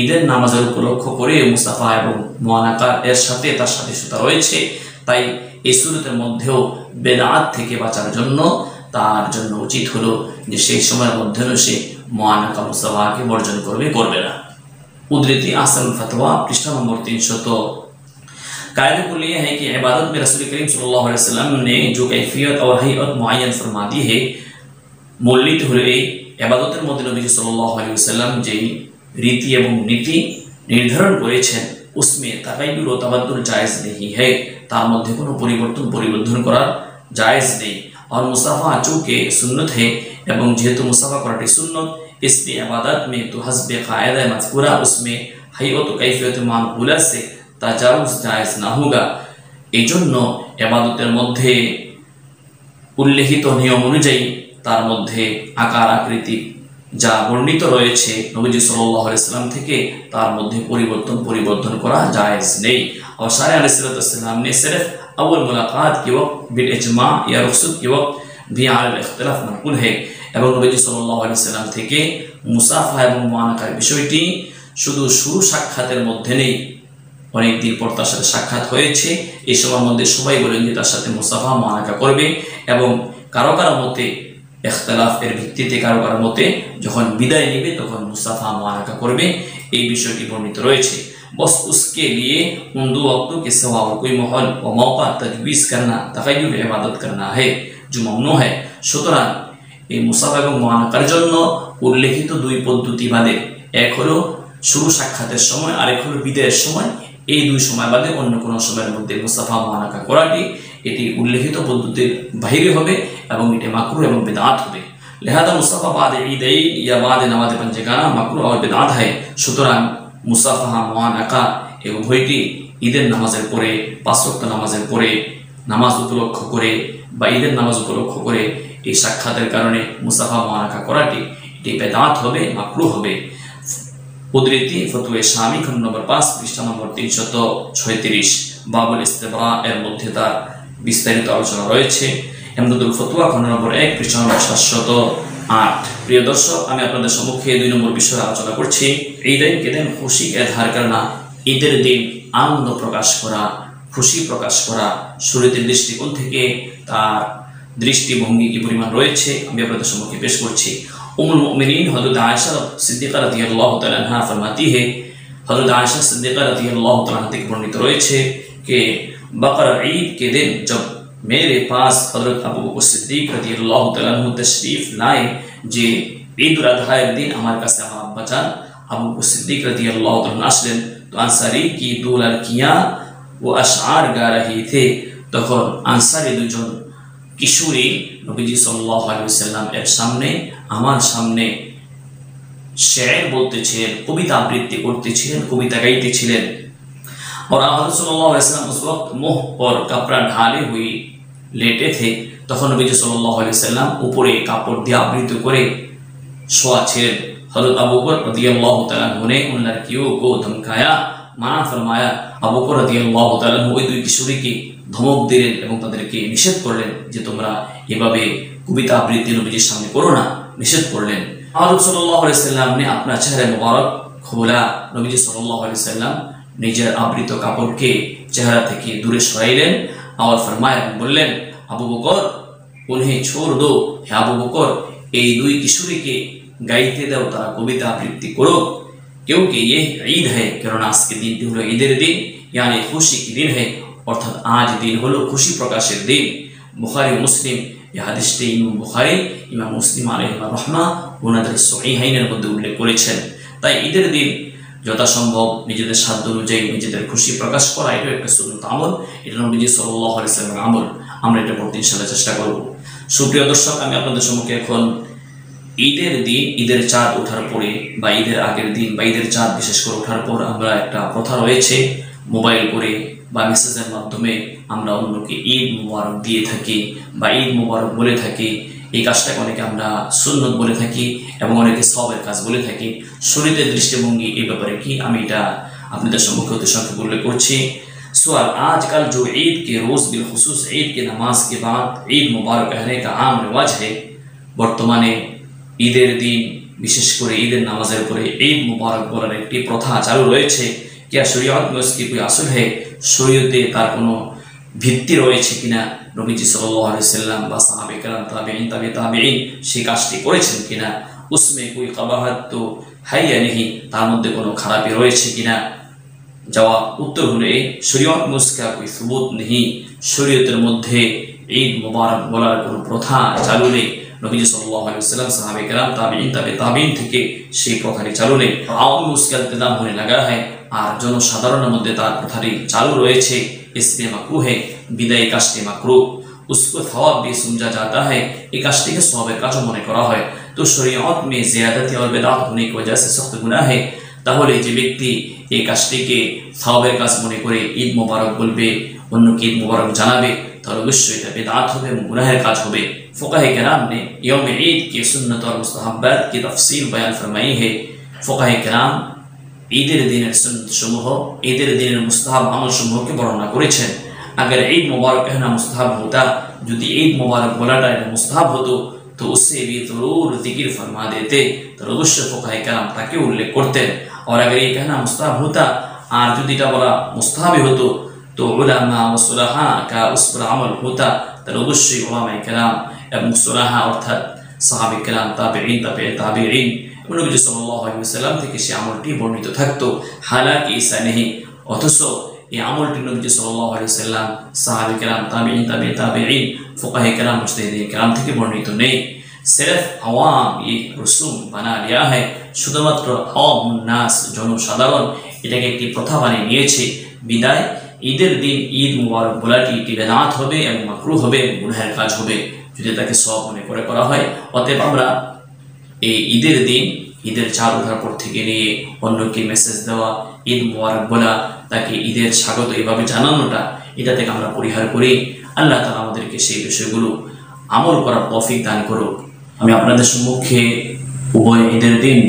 ঈদের নামাজের উপলক্ষ করে মুসাফা এবং মুআনাকা এর সাথে তার সাদৃশ্যতা রয়েছে, তাই এই সুরতের মধ্যেও বেদাত থেকে বাঁচার জন্য তার জন্য উচিত হলো যে সেই সময়ের মধ্যেও সে মুআনাকা মুসাফাকে বর্জন করবে না। उद्धृति आसल फतवा पृष्ठ नंबर 300। कायदे कुल यह है कि इबादत में रसूल करीम सल्लल्लाहु अलैहि वसल्लम ने जो कैफियत और हैयत मुअय्यन फरमा दी है, মূলনীতি হলো এই, ইবাদতের মধ্যে নবী সাল্লাল্লাহু আলাইহি ওয়াসাল্লাম যে রীতি এবং নীতি নির্ধারণ করেছেন, उसमें तगय्युर व तबद्दुल जायज़ नहीं है। তার মধ্যে কোনো পরিবর্তন করার জায়েজ নেই। और मुसाफा चूँकि सुन्नत है এবং যেহেতু মুসাফা করাটি সুন্নত, इसलिए इबादत में तो हस्ब कायदा मज़कूरा उसमें हैयत कैफियत मानकुला से ताजावुज जायज़ ना होगा। এই জন্য ইবাদতের মধ্যে উল্লেখিত নিয়ম অনুযায়ী তার মধ্যে আকার আকৃতি যা বর্ণিত রয়েছে নবীজি সাল্লাল্লাহু আলাইহি ওয়াসাল্লাম থেকে, তার মধ্যে পরিবর্তন করা জায়েজ নেই। और सारे अलैहिस्सलाम ने सिर्फ अव्वल मुलाकात के वक्त बिल इजमा या रुखसत के वक्त भी आल इख्तिलाफ मनकुल है। এবং নবীজি সাল্লাল্লাহু আলাইহি ওয়াসাল্লাম থেকে মুসাফা এবং মুআনাকার বিষয়টি শুধু শুরু সাক্ষাতের মধ্যে নেই, অনেক দিন পর তার সাথে সাক্ষাৎ হয়েছে, এই সময়ের মধ্যে সবাই বলেন যে তার সাথে মুসাফা মুআনাকা করবে, এবং কারো মতে ইখতিলাফের ভিত্তিতে কারো মতে যখন বিদায় নেবে তখন মুসাফা মুআনাকা করবে, এই বিষয়টি বর্ণিত রয়েছে। बस उसके लिए उन दो वक्तों के सिवा कोई माहौल व मौका तजवीज़ करना तगय्युर इबादत करना है जो ममनू है। সুতরাং এই মুসাফা এবং মুআনাকার জন্য উল্লেখিত দুই পদ্ধতি বাদে, এক হলো শুরু সাক্ষাতের সময়, আরেক হলো বিদায়ের সময়, এই দুই সময় বাদে অন্য কোনো সময়ের মধ্যে মুসাফা মুআনাকা করাটি এটি উল্লেখিত পদ্ধতির বাইরে হবে এবং এটি মাকরুহ এবং বিদআত হবে। লিহাদা মুসাফা বাদ ঈদাইন ইয়া বাদ নামাজ পাঞ্জেগানা মাকরুহ और বিদআত है। সুতরাং মুসাফা মুআনাকা এই উভয়টি ঈদের নামাজের পরে, পাঁচ ওয়াক্ত নামাজের পরে, নামাজ উপলক্ষ করে বা ঈদের নামাজ উপলক্ষ করে এই সাক্ষাতের কারণে মুসাফা মুআনাকা করাটি এটি বিদআত হবে, মাকরুহ হবে। উদ্ধৃতি ফতোয়া শামী খণ্ড নম্বর 5 পৃষ্ঠা নম্বর 336 বাবুল ইস্তিবরা এর মধ্যে তার বিস্তারিত আলোচনা রয়েছে। ইমদাদুল ফতোয়া খণ্ড নম্বর 1 পৃষ্ঠা নম্বর 708। প্রিয় দর্শক, আমি আপনাদের সম্মুখে 2 নম্বর বিষয়ে আলোচনা করছি। ঈদাইন কে দিন খুশি এজহার করনা, ঈদের দিন আনন্দ প্রকাশ করা, খুশি প্রকাশ করা শরীয়তের দৃষ্টিকোণ থেকে তার দৃষ্টিভঙ্গি কি পরিমাণ রয়েছে আমি আপনাদের সম্মুখে পেশ করছি। उम्मुल मोमिनीन हज़रत आयशा सिद्दीक़ा रज़ियल्लाहु तआला अन्हा फरमाती है, हज़रत आयशा सिद्दीक़ा रज़ियल्लाहु तआला अन्हा থেকে বর্ণিত রয়েছে कि बकर ईद के दिन जब मेरे पास हजरत अबू बकर सिद्दीक রাদিয়াল্লাহু তাআলা আনহু তশরিফ লাए যে ঈদ উল আযহার দিন আমার কাছে আমার আব্বা জান আবু বকর সিদ্দীক রাদিয়াল্লাহু তাআলা আসলেন। तो अंसारी की दो लड़कियां वो अशआर गा रही थे। তখন আনসারী দুজন কিশোরী নবীজি সাল্লাল্লাহু আলাইহি ওয়াসাল্লাম এর সামনে আমার সামনে शेर बोलतेছিলেন, कविता आबृत्ति करतेছিলেন, कविता गाइतेছিলেন। और हज़रत सल्लल्लाहु अलैहि वसल्लम उस वक्त मुंह पर कपड़ा ढाले हुए लेटे थे। তখন নবীজি সাল্লাল্লাহু আলাইহি ওয়াসাল্লাম উপরে কাপড় দিয়ে আবৃত করে শোয়া ছিলেন। हज़रत अबू बकर रदियल्लाहु ताला अन्हु ने उन लड़कियों को धमकाया, माना फरमाया। अबू बकर रदियल्लाहु ताला अन्हु ওই দুই কিশোরীকে ধমক দিলেন এবং তাদেরকে নিষেধ করলেন যে তোমরা এভাবে কবিতা আবৃত্তি নবীজির সামনে করো না, নিষেধ করলেন। हज़रत सल्लल्लाहु अलैहि वसल्लम ने अपना चेहरा मुबारक खोला। नबीजी सल्लल्लाहु अलैहि वसल्लम निजर आवृत কাপড়কে চেহারা থেকে দূরে সরাইলেন और फरमाया बोलें अबू बकर उन्हें छोड़ दो, हे अबू बकर এই দুই কিশোরীকে গাইতে দাও, তারা কবিতা আবৃত্তি করো, क्योंकि ये ईद है। কারণ আজকে দিনটি হলো ঈদের দিন, यानी खुशी की दिन है, অর্থাৎ আজ দিন হলো খুশি প্রকাশের দিন। বুখারী মুসলিম এই হাদিসটি ইমাম বুখারী ইমাম মুসলিম আলাইহিমা রাহমা ওনাদের সহিহাইনের মধ্যে উল্লেখ করেছেন। তাই ঈদের দিন যথাসম্ভব নিজেদের সাধ্য অনুযায়ী নিজেদের খুশি প্রকাশ করা এটা একটা সুন্নত আমল, এটা নবীজি সাল্লাল্লাহু আলাইহি ওয়াসাল্লামের আমল। আমরা এটা করতে ইনশাআল্লাহ চেষ্টা করব। সুপ্রিয় দর্শক, আমি আপনাদের সম্মুখে এখন ঈদের দিন, ঈদের চাঁদ ওঠার পরে বা ঈদের আগের দিন বা ঈদের চাঁদ বিশেষ করে ওঠার পর আমরা একটা প্রথা রয়েছে, মোবাইল করে বা মেসেজের মাধ্যমে আমরা অন্যকে ঈদ মুবারক দিয়ে থাকি বা ঈদ মুবারক বলে থাকি। এই কাজটাকে অনেকে আমরা সুন্নত বলে থাকি এবং অনেকে সওয়াবের কাজ বলে থাকি। শরীয়তের দৃষ্টিভঙ্গি এই ব্যাপারে কি, আমি এটা আপনাদের সম্মুখে অতি সংক্ষেপে উল্লেখ করছি। सवाल, आजकल जो ईद के रोज़ बिलखुसूस ईद की नमाज के बाद ईद मुबारक कहने का आम रिवाज है। बर्तमाने ঈদের দিন বিশেষ করে ঈদের নামাজের পরে ঈদ মুবারক বলার একটি প্রথা চালু রয়েছে। क्या शरीयत में उसकी कोई असुल है, শরীয়তে তার কোনো ভিত্তি রয়েছে কিনা, নবীজি সাল্লাল্লাহু আলাইহি ওয়াসাল্লাম বা সাহাবে কেরাম তাবেঈন তাবে তাবেঈন সেই কাজটি করেছেন কিনা, उसमें कोई कबाहत तो है या नहीं, তার মধ্যে কোনো খারাপি রয়েছে কিনা। জবাব, উত্তর হলো শরীয়ত में उसका कोई सबूत नहीं, শরীয়তের মধ্যে ঈদ মুবারক বলার কোনো প্রথা চালু নেই। নবীজি সাল্লাল্লাহু আলাইহি ওয়াসাল্লাম সাহাবে কেরাম তাবেঈন তাবে তাবেঈন থেকে সেই প্রথাটি চালু নেই। আওয়াম में उसका इल्तिज़ाम होने लगा है, আর জনসাধারণের মধ্যে তার প্রথাটি চালু রয়েছে। इसलिए मकरूह है, বিদায় কাজটি মাকরুহ, उसको सवाब भी समझा जाता है, এই কাজটিকে সওয়াবের কাজও মনে করা হয়। তো শরীয়ত में ज़ियादत और बिदअत होने की वजह से सख्त गुनाह है। তাহলে যে ব্যক্তি এই কাজটিকে সওয়াবের কাজ মনে করে ঈদ মোবারক বলবে, অন্যকে ঈদ মোবারক জানাবে, তাহলে অবশ্যই এটা বিদআত হবে এবং গুনাহের কাজ হবে। फुक़हा किराम ने यौम ईद की सुन्नत और मुस्तहब्बात की तफसील बयान फरमाई है। फुक़हा किराम ঈদের দিনের সুন্নত সমূহ, ঈদের দিনের মুস্তাহাব আমল সমূহকে বর্ণনা করেছেন। अगर ईद मुबारक कहना मुस्तहब होता, যদি ঈদ মুবারক বলাটা এটা মুস্তাহাব হতো, তো उससे भी ज़रूर जिक्र फरमा देते, तो अवश्य फुक़हा किराम ताके उल्लेख करतेন। और अगर ये कहना मुस्ताहब होता আর যদি এটা বলা মুস্তাহাবই হতো, তো উলামা ও সুলাহা का उस पर अमल होता, তাহলে অবশ্যই উলামা কিরাম এবং সুলাহা অর্থাৎ সাহাবে কিরাম তাবেঈন তাবে তাবেঈন নবী সাল্লাল্লাহু আলাইহি ওয়াসাল্লাম থেকে সেই আমলটি বর্ণিত থাকতো। হালাকি ঈসা নেহি, অথচ এই আমলটি নবী সাল্লাল্লাহু আলাইহি ওয়াসাল্লাম সাহাবে কিরাম তাবেঈন তাবে তাবেঈন ফুকাহে কিরাম মুজতাহিদিন কিরাম থেকে বর্ণিত নেই। सिर्फ আওয়াম এই রসুম বানা লিয়া है, শুধুমাত্র আওয়ামুন নাস জনসাধারণ এটাকে একটি প্রথা বানিয়ে নিয়েছে। বিদায় ঈদের দিন ঈদ মুবারক বলাটি একটি বিদআত হবে এবং মাকরুহ হবে, গুনাহের কাজ হবে যদি তাকে সওয়াব মনে করে করা হয়। অতএব আমরা এই ঈদের দিন, ঈদের চাঁদ ওঠার পর থেকে নিয়ে অন্যকে মেসেজ দেওয়া, ঈদ মুবারক বলা, তাকে ঈদের স্বাগত এভাবে জানানোটা, এটা থেকে আমরা পরিহার করি। আল্লাহ তাআলা আমাদেরকে সেই বিষয়গুলো আমল করার তৌফিক দান করুক। আমি আপনাদের সম্মুখে উভয় ঈদের দিন,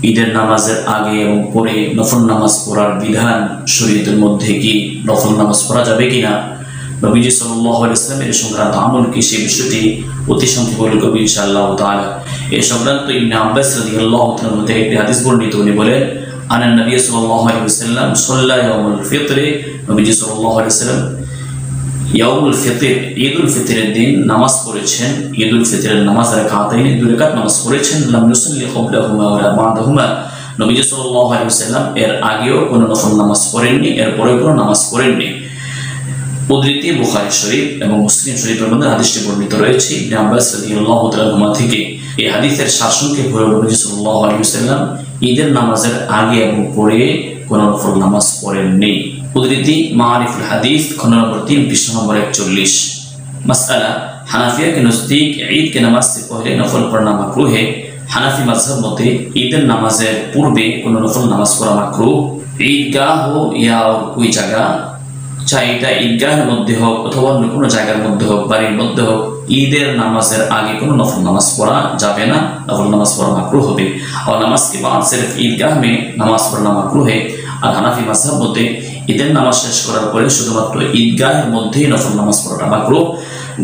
ঈদের নামাজের আগে এবং পরে নফল নামাজ পড়ার বিধান, শরীয়তের মধ্যে কি নফল নামাজ পড়া যাবে কিনা, নবীজি সাল্লাল্লাহু আলাইহি ওয়াসাল্লামের সংক্রান্ত আমল কি, সেই বিষয়টি অতি সংক্ষেপে বলে করব ইনশাআল্লাহ তাআলা। এই সংক্রান্ত ইবনে আব্বাস রাদিয়াল্লাহু তাআলা থেকে একটি হাদিস বর্ণিত, উনি বলেন আনা নবী সাল্লাল্লাহু আলাইহি ওয়াসাল্লাম সাল্লা ইয়াউমুল ফিতর, নবীজি সাল্লাল্লাহু আলাইহি ওয়াসাল্লাম ইয়াউমুল ফিতর ঈদুল ফিতরের দিন নামাজ পড়েছেন। ঈদুল ফিতরের নামাজ রাকাতাইন, দুই রাকাত নামাজ পড়েছেন। লাম ইউসাল্লি ক্বাবলাহুমা ওয়া বা'দাহুমা, নবীজি সাল্লাল্লাহু আলাইহি ওয়াসাল্লাম এর আগেও কোনো নফল নামাজ পড়েননি, এর পরেও কোনো নামাজ পড়েননি। উদ্ধৃতি বুখারী শরীফ এবং মুসলিম শরীফের মধ্যে হাদিসটি বর্ণিত রয়েছে। ইবনে আব্বাস রাদিয়াল্লাহু তাআলা আনহুমা থেকে এই হাদিসের শাসনকে বলে নবী সাল্লাল্লাহু আলাইহি ওয়াসাল্লাম ঈদের নামাজের আগে এবং পরে কোন নফল নামাজ পড়েননি। উদ্ধৃতি মারিফুল হাদিস খণ্ড নম্বর 3 পৃষ্ঠা নম্বর 41। मसला हनाफिया के नज़दीक ईद के नमाज से पहले नफल पढ़ना मकरूह है। हनाफी मजहब मते ईদের নামাজের পূর্বে কোনো নফল নামাজ পড়া মাকরুহ। ঈদগাহ हो या और कोई जगह, চাই এটা ঈদগাহের মধ্যে হোক অথবা অন্য কোনো জায়গার মধ্যে হোক, বাড়ির মধ্যে হোক, ঈদের নামাজের আগে কোনো নফল নামাজ পড়া যাবে না, নফল নামাজ পড়া মাকরুহ হবে। और नमाज के बाद सिर्फ ईदगाह में नमाज पढ़ना মাকরুহ है। আর হানাফি মাযহাব মতে ঈদের নামাজ শেষ করার পরে শুধুমাত্র ঈদগাহের মধ্যেই নফল নামাজ পড়াটা মাকরুহ।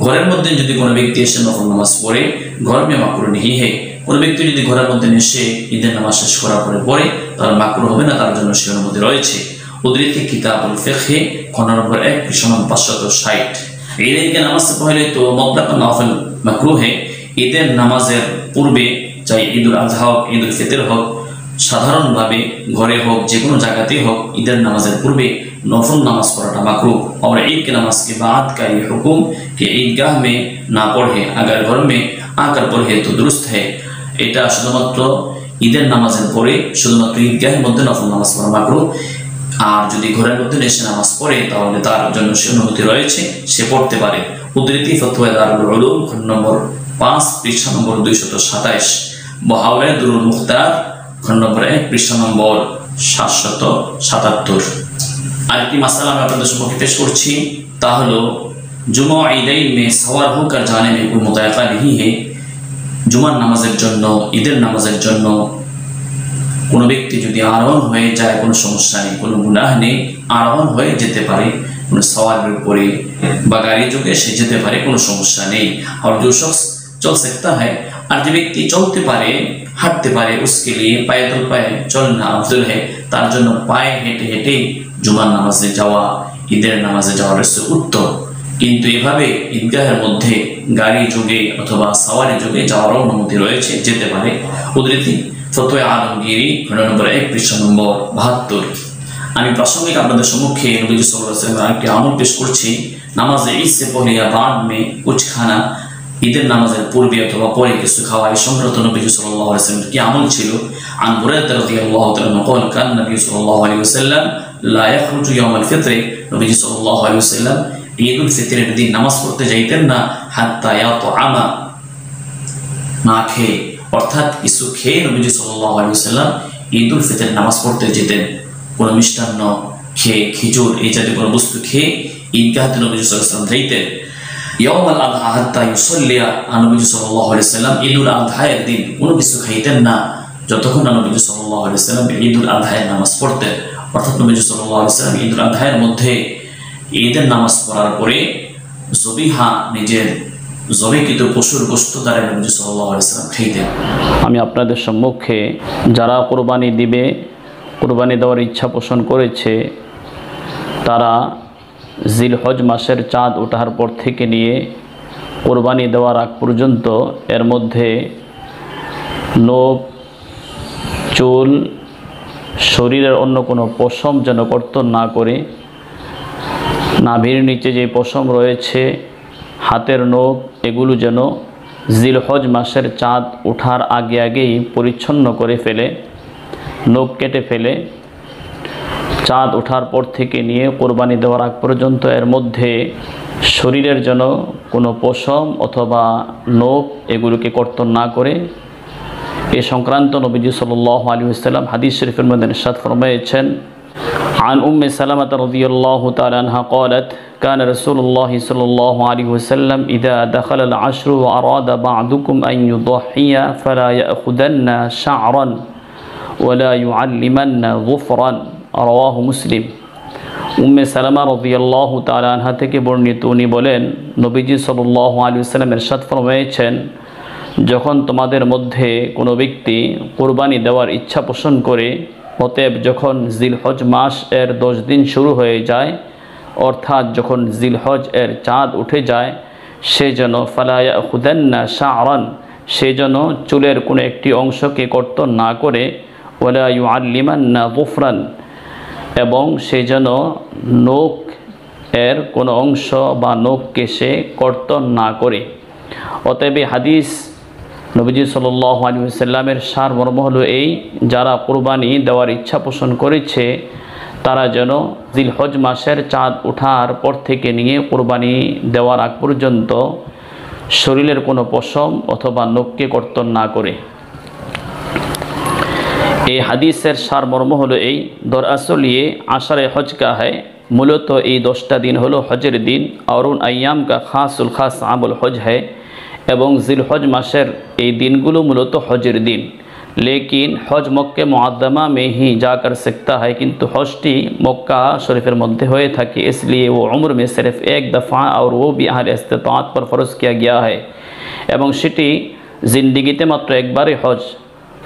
ঘরের মধ্যে যদি কোনো ব্যক্তি এসে নফল নামাজ পড়ে ঘর में মাকরুহ नहीं है। কোনো ব্যক্তি যদি ঘরের মধ্যে এসে ঈদের নামাজ শেষ করার পরে পড়ে তার মাকরুহ হবে না, তার জন্য সে অনুমতি রয়েছে। उद्धृति किताबुल फिक्ह खंड नंबर 1 पृष्ठ नंबर 560। ঈদের के नमाज से पहले तो मुतलक नफल मकरूह है। ঈদের নামাজের পূর্বে চাই ঈদুল আযহা হোক ঈদুল ফিতর হোক, সাধারণভাবে ঘরে হোক যে কোনো জায়গাতেই হোক ঈদের নামাজের পূর্বে नफल नमाज पढ़ाना मकरूह। और ईद की नमाज के बाद का ये हुक्म कि ईदगाह में ना पढ़े, अगर घर में आकर पढ़े तो दुरुस्त है। এটা শুধুমাত্র ঈদের নামাজের পরে শুধুমাত্র ঈদগাহের মধ্যে নফল নামাজ পড়া মাকরুহ। আর যদি ঘরের মধ্যে এসে নামাজ পড়ে তাহলে তার জন্য সে অনুমতি রয়েছে, সে পড়তে পারে। উদ্ধৃতি ফতোয়া দারুল উলুম খণ্ড নম্বর 5 পৃষ্ঠা নম্বর 227। বহাওয়ে দুরুল মুখতার খণ্ড নম্বর 1 পৃষ্ঠা নম্বর 777। আরেকটি মাসালা আমি আপনাদের সম্মুখে পেশ করছি, তা হলো জুমা ঈদাইন में सवार होकर जाने में कोई मुतायका नहीं है। জুমার নামাজের জন্য ঈদের নামাজের জন্য কোনো ব্যক্তি যদি আরোহণ হয়ে যায় কোনো সমস্যা নেই, কোনো গুনাহ নেই, আরোহণ হয়ে যেতে পারে কোনো সওয়ারের উপরে বা গাড়ি যোগে সে যেতে পারে, কোনো সমস্যা নেই। और जो शख्स चल सकता है, আর যে ব্যক্তি চলতে পারে হাঁটতে পারে उसके लिए पैदल पाए चलना अफजल है, তার জন্য পায়ে হেঁটে হেঁটে জুমার নামাজে যাওয়া ঈদের নামাজে যাওয়ার উত্তম। কিন্তু এভাবে ঈদগাহের মধ্যে গাড়ি যোগে অথবা সওয়ারি যোগে যাওয়ার অনুমতি রয়েছে, যেতে পারে। উদ্ধৃতি ফতোয়া আলমগীরি খণ্ড নম্বর 1 পৃষ্ঠা নম্বর 72। আমি প্রাসঙ্গিক আপনাদের সম্মুখে নবীজি সাল্লাল্লাহু আলাইহি ওয়াসাল্লামের একটি আমল পেশ করছি। নামাজে ঈদ से पहले या बाद में कुछ खाना, ঈদের নামাজের পূর্বে অথবা পরে কিছু খাওয়া, এই সংক্রান্ত নবীজি সাল্লাল্লাহু আলাইহি ওয়াসাল্লামের কি আমল ছিল। আন বুরায়দা রাদিয়াল্লাহু তাআলা قال كان النبي صلى الله عليه وسلم لا يخرج يوم الفطر। নবীজি সাল্লাল্লাহু আলাইহি ওয়াসাল্লাম ঈদুল ফিতরের দিন নামাজ পড়তে যাইতেন না হাত্তা ইয়াতআমা, না খেয়ে, অর্থাৎ কিছু খেয়ে নবীজি সাল্লাল্লাহু আলাইহি ওয়াসাল্লাম ঈদুল ফিতরের নামাজ পড়তে যেতেন। কোনো মিষ্টান্ন খেয়ে, খেজুর এই জাতীয় কোনো বস্তু খেয়ে ঈদগাহে নবীজি সাল্লাল্লাহু আলাইহি ওয়াসাল্লাম যাইতেন। ইয়াউমুল আযহা হাত্তা ইউসাল্লিয়া, নবীজি সাল্লাল্লাহু আলাইহি ওয়াসাল্লাম ঈদুল আযহার দিন কোনো কিছু খাইতেন না যতক্ষণ না নবীজি সাল্লাল্লাহু আলাইহি ওয়াসাল্লাম ঈদুল আযহার নামাজ পড়তেন। অর্থাৎ নবীজি সাল্লাল্লাহু আলাইহি ওয়াসাল্লাম ঈদুল আযহার মধ্যে ঈদের নামাজ পড়ার পরে জবিহা, নিজের জবেকৃত পশুর গোশত দ্বারা নবী সাল্লাল্লাহু আলাইহি ওয়াসাল্লাম খাইতেন। আমি আপনাদের সম্মুখে যারা কুরবানি দিবে, কুরবানি দেওয়ার ইচ্ছা পোষণ করেছে, তারা জিলহজ মাসের চাঁদ ওঠার পর থেকে নিয়ে কুরবানি দেওয়ার আগ পর্যন্ত এর মধ্যে নখ, চুল, শরীরের অন্য কোনো পশম যেন কর্তন না করে, নাভির নিচে যে পশম রয়েছে, হাতের নখ, এগুলো যেন জিলহজ মাসের চাঁদ ওঠার আগে আগেই পরিচ্ছন্ন করে ফেলে, নখ কেটে ফেলে। চাঁদ ওঠার পর থেকে নিয়ে কোরবানি দেওয়ার আগ পর্যন্ত এর মধ্যে শরীরের যেন কোনো পশম অথবা নখ এগুলোকে কর্তন না করে। এ সংক্রান্ত নবীজি সাল্লাল্লাহু আলাইহি ওয়াসাল্লাম হাদিস শরীফের মধ্যে ইরশাদ ফরমায়েছেন, عن أم سلمة رضي الله تعالى عنها قالت كان رسول الله صلى الله عليه وسلم إذا دخل العشر وأراد بعضكم أن يضحي فلا يأخذن شعرا ولا يعلمن ظفرا رواه مسلم। উম্মে সালামা রাদিয়াল্লাহু তাআলা আনহা থেকে বর্ণিত, উনি বলেন নবীজি সাল্লাল্লাহু আলাইহি ওয়াসাল্লাম ইরশাদ ফরমায়েছেন, যখন তোমাদের মধ্যে কোনো ব্যক্তি কুরবানি দেওয়ার ইচ্ছা পোষণ করে, অতএব যখন জিলহজ মাস এর 10 দিন শুরু হয়ে যায়, অর্থাৎ যখন জিলহজ এর চাঁদ উঠে যায়, সে যেন ফালা ইয়াখুদান্না শা'রান, সে যেন চুলের কোনো একটি অংশকে কর্তন না করে, ওয়ালা ইউআল্লিমান্না যুফরান, এবং সে যেন নখ এর কোনো অংশ বা নখকে সে কর্তন না করে। অতএব হাদিস নবীজি সাল্লাল্লাহু আলাইহি ওয়াসাল্লামের সারমর্ম হলো এই, যারা কুরবানি দেওয়ার ইচ্ছা পোষণ করেছে তারা যেন জিলহজ মাসের চাঁদ ওঠার পর থেকে নিয়ে কুরবানি দেওয়ার আগ পর্যন্ত শরীরের কোনো পশম অথবা নখকে কর্তন না করে। এই হাদিসের সারমর্ম হলো এই, দরअसल ये आशरे हज का है, मूलत এই 10টা দিন হলো হজের দিন, और उन अय्याम का खासुल खास आमुल हज है, এবং জিলহজ মাসের এই দিনগুলো মূলত হজের দিন। लेकिन हज मक्के मुअद्दमा में ही जा कर सकता है, किंतु हजटी मक्का शरीफेर मध्य हुए থাকে, इसलिए वो उम्र में सिर्फ एक दफ़ा और वो भी अहल इस्तिताअत पर फ़र्ज किया गया है, এবং সেটি জিন্দিগিতে মাত্র একবারই হজ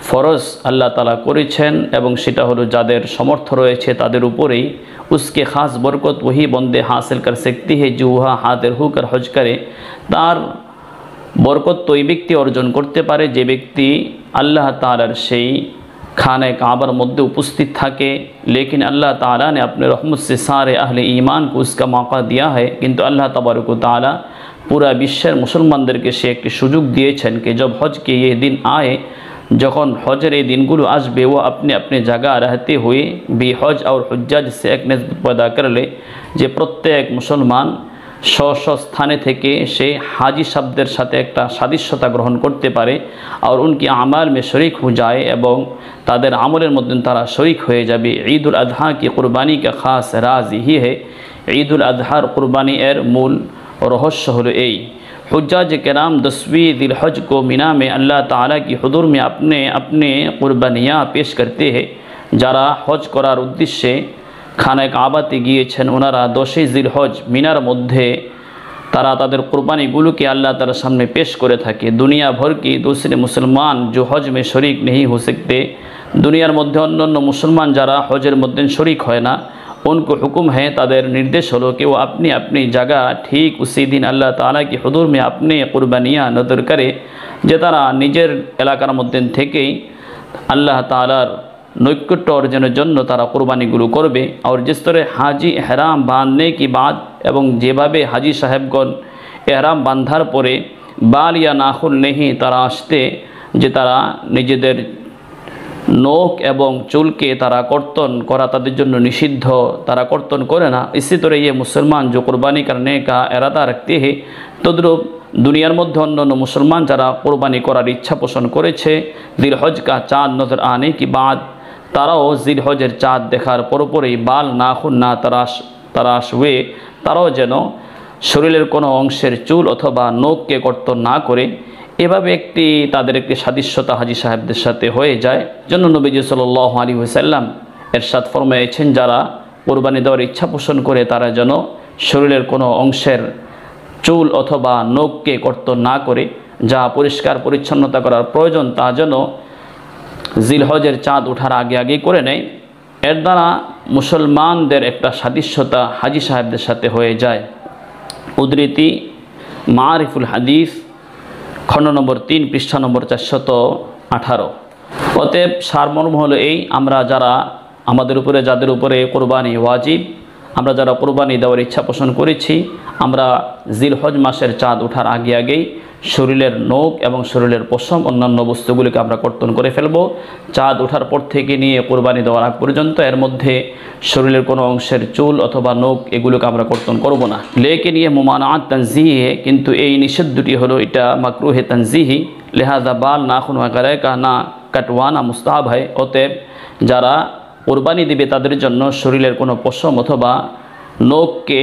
ফরজ আল্লাহ তাআলা করেছেন, এবং সেটা হলো যাদের সমর্থ রয়েছে তাদের উপরেই। उसके ख़ास बरकत वही बंदे हासिल कर सकती है जो वह हाजिर होकर हज करे, তার বরকত তো ওই ব্যক্তি অর্জন করতে পারে যে ব্যক্তি আল্লাহ তাআলার সেই खाने काबर मध्य उपस्थित থাকে। लेकिन अल्लाह ताला ने अपने रहमत से सारे अहले ईमान को उसका मौका दिया है, किंतु अल्लाह तबारक व ताला पूरा विश्वर मुसलमानদেরকে সে একটি সুযোগ দিয়েছেন कि जब हज के ये दिन आए, যখন হজের এই দিনগুলো আসবে, वो अपने अपने जगह रहते हुए भी हज और हुज्जाज से एक नस्बत पैदा कर ले, যে প্রত্যেক মুসলমান স্ব স্থানে থেকে সে হাজি শব্দের সাথে একটা সাদৃশ্যতা গ্রহণ করতে পারে, আর उनकी আমাল में शरीक हो जाए, এবং তাদের আমলের মধ্যে তারা শরীক হয়ে যাবে। ঈদুল আযহা की कुर्बानी का खास राज यही है, ঈদুল আযহার কুরবানি এর মূল রহস্য হলো এই। हुज्जाज कराम 10वीं जिलहज को मिना में अल्लाह ताला की हुजूर में अपने अपने कुर्बानियाँ पेश करते हैं। যারা হজ করার উদ্দেশ্যে খানায় কাবাতে গিয়েছেন ওনারা 10ই জিলহজ মিনার মধ্যে তারা তাদের কুরবানিগুলোকে আল্লাহ তাআলার সামনে পেশ করে থাকে। দুনিয়া ভর কি दूसरे मुसलमान जो हज में शरीक नहीं हो सकते, দুনিয়ার মধ্যে অন্যান্য মুসলমান যারা হজের মধ্যে শরিক হয় না, उनको हुक्म है, तादेर निर्देश हलो कि वो अपनी अपनी जगह ठीक उसी दिन अल्लाह ताला की हुजूर में अपने कुरबानियाँ नजर करे, जे तारा निजेर एलाकार मध्य थेकेई अल्लाह तालार नैकट्य अर्जनेर जन्य तारा कुरबानीगुलो करबे। और जिस तरह हाजी एहराम बांधने की बाद एवं जेभावे हाजी साहेबगण एहराम बांधार परे बाल या नाखुन नहीं तारा आसते, जे तारा निजेदेर नोक एवं चुल के तारा कर्तन करा तादेर जन्य निषिद्ध, तारा कर्तन करे ना। इसी तरह ये मुसलमान जो कुर्बानी करने का इरादा रखते हैं, तद्रूप दुनियार मध्य अन्य मुसलमान जरा कुर्बानी करार इच्छा पोषण करेছে, जिलहज का चाँद नजर आने के बाद ताराओ जिलहजेर चाँद देखार परपरई बाल नाखुन ना तराश हुए ताराओ जेन शरीरेर कोनो अंशेर चुल अथवा नोकके कर्तन ना करे, এভাবে একটি তাদের একটি সাদৃশ্যতা হাজি সাহেবদের সাথে হয়ে যায়। জন্য নবীজি সাল্লাল্লাহু আলাইহি ওয়াসাল্লাম ইরশাদ ফরমায়েছেন, যারা কুরবানি দেওয়ার ইচ্ছা পোষণ করে তারা যেন শরীরের কোনো অংশের চুল অথবা নখকে কর্তন না করে, যা পরিষ্কার পরিচ্ছন্নতা করার প্রয়োজন তা যেন জিলহজের চাঁদ ওঠার আগে আগেই করে নেয়। এর দ্বারা মুসলমানদের একটা সাদৃশ্যতা হাজি সাহেবদের সাথে হয়ে যায়। উদ্ধৃতি মারিফুল হাদিস খণ্ড নম্বর 3 পৃষ্ঠা নম্বর 418। অতএব সারমর্ম হলো এই, আমরা যারা আমাদের উপরে যাদের উপরে কোরবানি ওয়াজিব, আমরা যারা কোরবানি দেওয়ার ইচ্ছা পোষণ করেছি, আমরা জিলহজ মাসের চাঁদ ওঠার আগে আগেই শরীরের নখ এবং শরীরের পশম অন্যান্য বস্তুগুলিকে আমরা কর্তন করে ফেলব। চাঁদ ওঠার পর থেকে নিয়ে কোরবানি দেওয়ার আগ পর্যন্ত এর মধ্যে শরীরের কোনো অংশের চুল অথবা নখ এগুলোকে আমরা কর্তন করব না। লেকিন ইয়ে মুমানাত তানজিহি, কিন্তু এই নিষেধ দুটি হলো এটা মাকরুহে তানজিহি, লিহাজা বাল নাখুন ওয়াগারে কা না কাটওয়ানা মুস্তাহাব হয়। অতএব যারা কোরবানি দেবে তাদের জন্য শরীরের কোনো পশম অথবা নখকে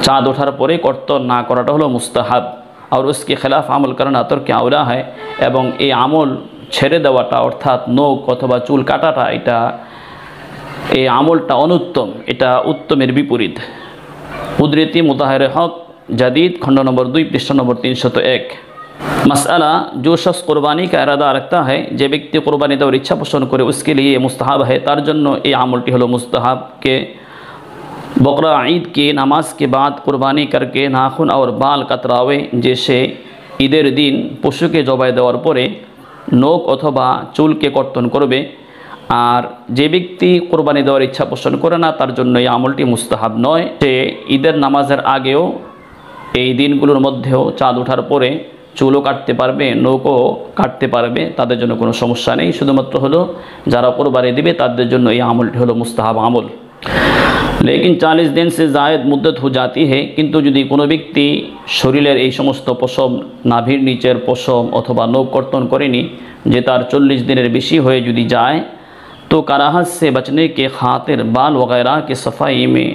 চাঁদ ওঠার পরে কর্তন না করাটা হলো মুস্তাহাব। और उसके खिलाफ अमल करना तर्क औला है, এবং এই আমল ছেড়ে দেওয়াটা অর্থাৎ নখ অথবা চুল কাটাটা এটা এই আমলটা অনুত্তম, এটা উত্তমের বিপরীত। উদ্ধৃতি মুতাহারে হক জাদিদ খণ্ড নম্বর 2 পৃষ্ঠা নম্বর 301। मसला, जो शख्स कुर्बानी का इरादा रखता है, जे व्यक्ति कुर्बानी देওয়ার इच्छा पोषण करे उसके लिए मुस्ताहाब है, तार जन्य এই আমলটি হলো मुस्ताहाब के बकरा ईद की नमाज के बाद कुर्बानी करके नाखुन और बाल कतरावे, जैसे ईदेर दिन पशु के जबाई देवार परे नख अथवा चुल के कर्तन करबे। আর যে ব্যক্তি কোরবানি দেওয়ার ইচ্ছা পোষণ করে না, তার জন্য এই আমলটি মুস্তাহাব নয়। সে ঈদের নামাজের আগেও, এই দিনগুলোর মধ্যেও, চাঁদ ওঠার পরে চুলও কাটতে পারবে, নখও কাটতে পারবে, তাদের জন্য কোনো সমস্যা নেই। শুধুমাত্র হলো যারা কোরবানি দিবে তাদের জন্য এই আমলটি হলো মুস্তাহাব আমল। लेकिन 40 दिन से ज़ायद मुद्दत हो जाती है, কিন্তু যদি কোনো ব্যক্তি শরীরের এই সমস্ত পশম, নাভির নিচের পশম অথবা নখ কর্তন করেনি, যে তার 40 দিনের বেশি হয়ে যদি যায়, तो कराहत से बचने के खातिर बाल वगैरह के सफाई में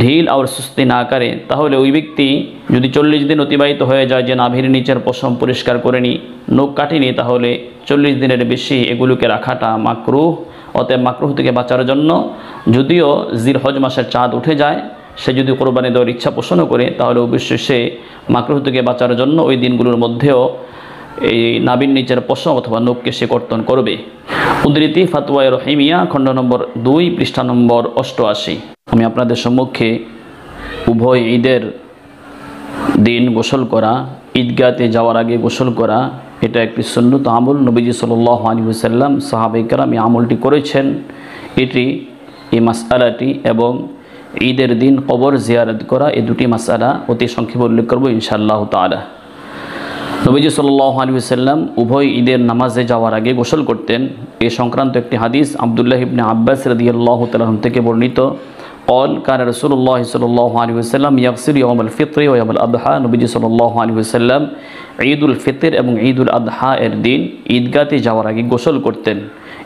ঢিল আর সুস্তি না করে, তাহলে ওই ব্যক্তি যদি 40 দিন অতিবাহিত হয়ে যায় যে নাভির নিচের পশম পরিষ্কার করেনি, নখ কাটেনি, তাহলে 40 দিনের বেশি এগুলোকে রাখাটা মাকরুহ। অতএব মাকরুহ থেকে বাঁচার জন্য, যদিও জিলহজ মাসের চাঁদ উঠে যায়, সে যদি কোরবানি দেওয়ার ইচ্ছা পোষণও করে, তাহলে অবশ্যই সে মাকরুহ থেকে বাঁচার জন্য ওই দিনগুলোর মধ্যেও এই নাভির নিচের পশম অথবা নখকে সে কর্তন করবে। উদ্ধৃতি ফাতওয়া রহিমিয়া খণ্ড নম্বর 2 পৃষ্ঠা নম্বর 88। আমি আপনাদের সম্মুখে উভয় ঈদের দিন গোসল করা, ঈদগাতে যাওয়ার আগে গোসল করা, এটা একটি সুন্নত আমল। নবীজি সাল্লাল্লাহু আলাইহি ওয়াসাল্লাম, সাহাবায়ে কেরাম এই আমলটি করেছেন। এই মাসআলাটি এবং ঈদের দিন কবর জিয়ারত করা, এই দুটি মাসআলা অতি সংক্ষেপে উল্লেখ করব ইনশাআল্লাহ তাআলা। নবীজি সাল্লাল্লাহু আলাইহি ওয়াসাল্লাম উভয় ঈদের নামাজে যাওয়ার আগে গোসল করতেন। এ সংক্রান্ত একটি হাদিস আব্দুল্লাহ ইবনে আব্বাস রাদিয়াল্লাহু তাআলা আনহু থেকে বর্ণিত। قال كان رسول الله صلى الله عليه وسلم يغسل يوم الفطر ويوم الأضحى। নবীজি সাল্লাল্লাহু আলাইহি ওয়াসাল্লাম ঈদুল ফিতর এবং ঈদুল আদহা এর দিন ঈদগাতে যাওয়ার আগে গোসল করতেন।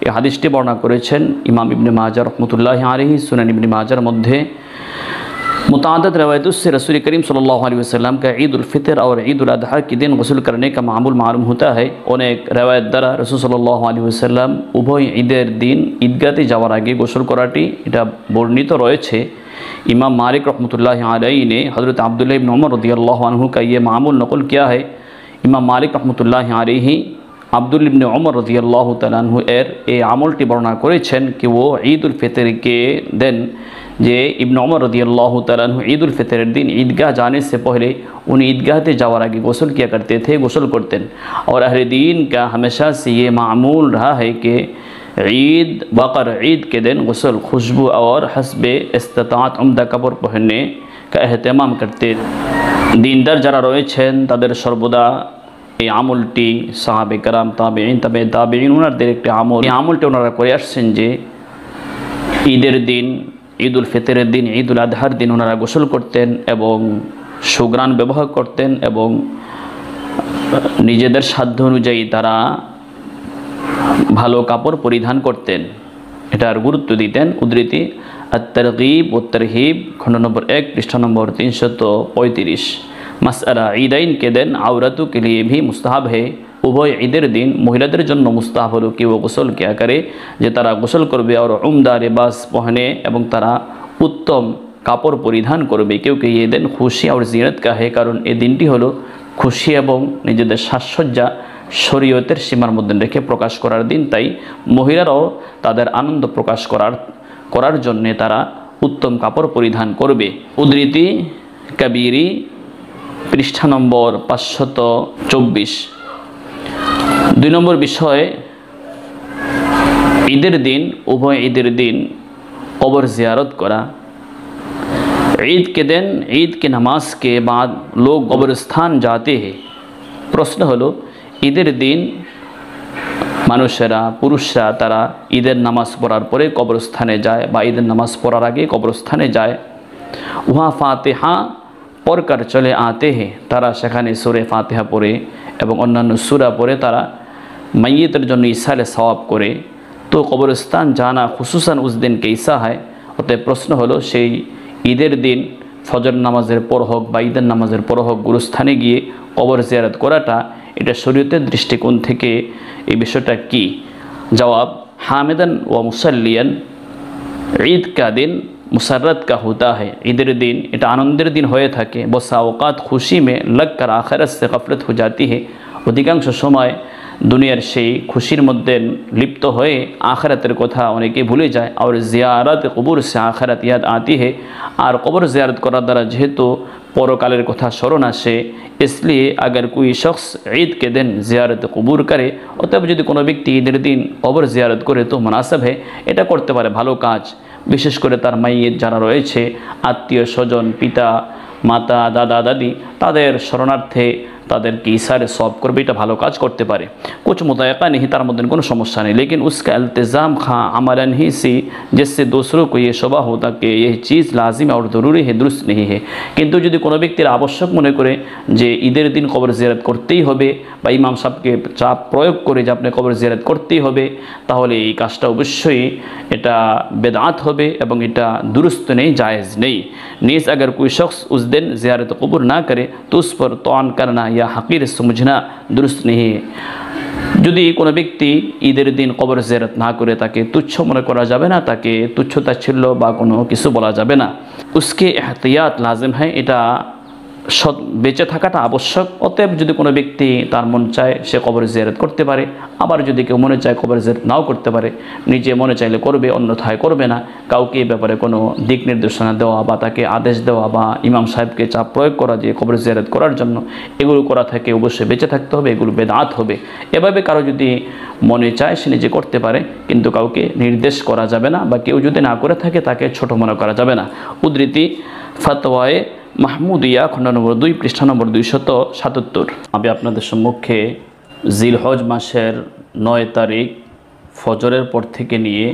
এই হাদিসটি বর্ণনা করেছেন ইমাম ইবনে মাজাহ রাহমাতুল্লাহি আলাইহি সুনান ইবনে মাজাহর মধ্যে। मुताअद्दिद रवायतों से रसूल करीम सल्लल्लाहु अलैहि वसल्लम का ईद उल फितर और ईद उल अदहा के दिन गसल करने का मामूल मालूम होता है। अनेक रवायत द्वारा रसूल सल्लल्लाहु अलैहि वसल्लम उभय ईদের दिन ঈদগাতে যাওয়ার আগে গোসল করাটি এটা বর্ণিত রয়েছে। इमाम मालिक रहमतुल्लाहि अलैहि ने हज़रत अब्दुल्लाह इब्न उमर रदियल्लाहु अन्हु का ये मामूल नकल किया है। इमाम मालिक रहमतुल्लाहि अलैहि আব্দুল্লাহ ইবনে উমর রাদিয়াল্লাহু তাআলা আনহু এর এই আমলটি বর্ণনা করেছেন कि वो ईद उल फितर के दिन, যে ইবনে উমর রাদিয়াল্লাহু তাআলা আনহু ईद उल फितर दिन ईदगाह जाने से पहले उन ईदगाहते जावर आगे गौसल किया करते थे, गौसल करते। और अहले दीन का हमेशा से ये मामूल रहा है कि ईद बकर ईद के दिन गौसल खुशबू और हस्बे इस्तिताअत उम्दा कपड़ पहनने का एहतमाम करते। दीनदार যারা রয়েছেন তাদের সর্বদা এই আমলটি সাহাবে কেরাম, তাবেঈন, তবে তাবেঈন ওনাদের একটি আমল, এই আমলটি ওনারা করে আসছেন যে ঈদের দিন, ঈদুল ফিতরের দিন, ঈদুল আদহার দিন ওনারা গোসল করতেন এবং সুগ্রাণ ব্যবহার করতেন এবং নিজেদের সাধ্য অনুযায়ী তারা ভালো কাপড় পরিধান করতেন, এটার গুরুত্ব দিতেন। উদ্ধৃতি আত-তারগীব ও তারহিব খণ্ড নম্বর 1 পৃষ্ঠা নম্বর 335। मसअला ईदैन के दिन औरतों के लिए भी मुस्ताहब है। उभय ईদের দিন মহিলাদের জন্য মুস্তাহাব হলো कि वो গোসল क्या करे, যে তারা গোসল করবে और उम्दा लिबास पहने এবং তারা উত্তম কাপড় পরিধান করবে। क्योंकि ये दिन खुशी और जीनत का है, কারণ এই দিনটি হলো খুশি এবং নিজেদের সাজসজ্জা শরীয়তের সীমার মধ্যে রেখে প্রকাশ করার দিন। তাই মহিলারাও তাদের আনন্দ প্রকাশ করার জন্য তারা উত্তম কাপড় পরিধান করবে। উদ্ধৃতি কবিরি পৃষ্ঠা নম্বর 524। 2 নম্বর বিষয়, ঈদের দিন, উভয় ঈদের দিন কবর জিয়ারত করা। ईद के दिन ईद की नमाज के बाद लोग कब्रिस्तान जाते हैं। प्रश्न हलो ঈদের দিন মানুষেরা, পুরুষরা তারা ঈদের নামাজ পড়ার পরে কবরস্থানে যায় বা ঈদের নামাজ পড়ার আগে কবরস্থানে যায়। वहाँ फातिहा পড়কার চলে আতে হে, তারা সেখানে সূরা ফাতিহা পড়ে এবং অন্যান্য সূরা পড়ে তারা মাইয়িতের জন্য ইসালে সওয়াব করে। তো কবরস্থান জানা খুসুসান উস দিন কেসা হয়। অতএব প্রশ্ন হলো সেই ঈদের দিন ফজর নামাজের পর হোক বা ঈদের নামাজের পর হোক গুরুস্থানে গিয়ে কবর জিয়ারত করাটা এটা শরীয়তের দৃষ্টিকোণ থেকে এই বিষয়টা কি? জবাব, হামিদান ওয়া মুসাল্লিয়ান ঈদ কা দিন मुसर्रत का होता है। ईदर दिन এটা আনন্দের দিন হয়ে থাকে। বসা ওকাত খুশি মে लगकर आखिरत से गफलत हो जाती है। অধিকাংশ সময় দুনিয়ার সেই খুশির মধ্যে লিপ্ত হয়ে আখিরাতের কথা অনেকে ভুলে যায়। আর জিয়ারত কবর সে আখিরাত ইয়াদ আতি है। আর কবর জিয়ারত করার দ্বারা যেহেতু परकालेर कथा स्मरण आसे। इसलिए अगर कोई शख्स ईद के दिन ज़ियारत कबूर करे अतएव यदि कोनो व्यक्ति ईदेर दिन कबर ज़ियारत करे तो मुनासिब है এটা করতে পারে ভালো কাজ। বিশেষ করে তার মাইয়িত যারা রয়েছে আত্মীয় স্বজন পিতা মাতা দাদা দাদি তাদের শরণার্থে তাদেরকে ইসারে সব করবে এটা ভালো কাজ করতে পারে। कुछ मुतयक़ा नहीं तार मध्य কোনো समस्या नहीं लेकिन उसका इल्तिज़ाम खां अमलन ही सी जिससे दूसरों को ये शोभा होता कि यह चीज़ लाजिम और ज़रूरी है दुरुस्त नहीं है। किन्तु यदि कोनो व्यक्तिर आवश्यक मने करे जे ईदेर दिन कबर जियारत करतेई होबे बा इमाम साहेबके चाप प्रयोग करे जे आपनि कबर जियारत करतेई होबे ताहले এই কাজটা অবশ্যই এটা बेदात होबे एवं এটা दुरुस्त नहीं जायज़ नहीं। नीस अगर कोई शख्स उस दिन जियारत कबूर ना करे तो उस पर तौन करना या हकीर समझना दुरुस्त नहीं है। যদি কোনো ব্যক্তি ঈদের দিন কবর জিয়ারত না করে তাকে তুচ্ছ মনে করা যাবে না, তাকে তুচ্ছতাচ্ছিল্য বা কোনো কিছু বলা যাবে না। उसके एहतियात लाजिम है, এটা বেঁচে থাকাটা আবশ্যক। অতএব যদি কোনো ব্যক্তি তার মন চায় সে কবর জিয়ারত করতে পারে, আবার যদি কেউ মনে চায় কবর জিয়ারত নাও করতে পারে, নিজে মনে চাইলে করবে অন্যথায় করবে না। কাউকে এই ব্যাপারে কোনো দিক নির্দেশনা দেওয়া বা তাকে আদেশ দেওয়া বা ইমাম সাহেবকে চাপ প্রয়োগ করা যে কবর জিয়ারত করার জন্য এগুলো করা থেকে অবশ্যই বেঁচে থাকতে হবে, এগুলো বেদাত হবে। এভাবে কারো যদি মনে চায় সে নিজে করতে পারে কিন্তু কাউকে নির্দেশ করা যাবে না বা কেউ যদি না করে থাকে তাকে ছোট মনে করা যাবে না। উদ্ধৃতি ফতোয়ায়ে মাহমুদিয়া খণ্ড নম্বর 2 পৃষ্ঠা নম্বর 277। আমি আপনাদের সম্মুখে জিলহজ মাসের 9 তারিখ ফজরের পর থেকে নিয়ে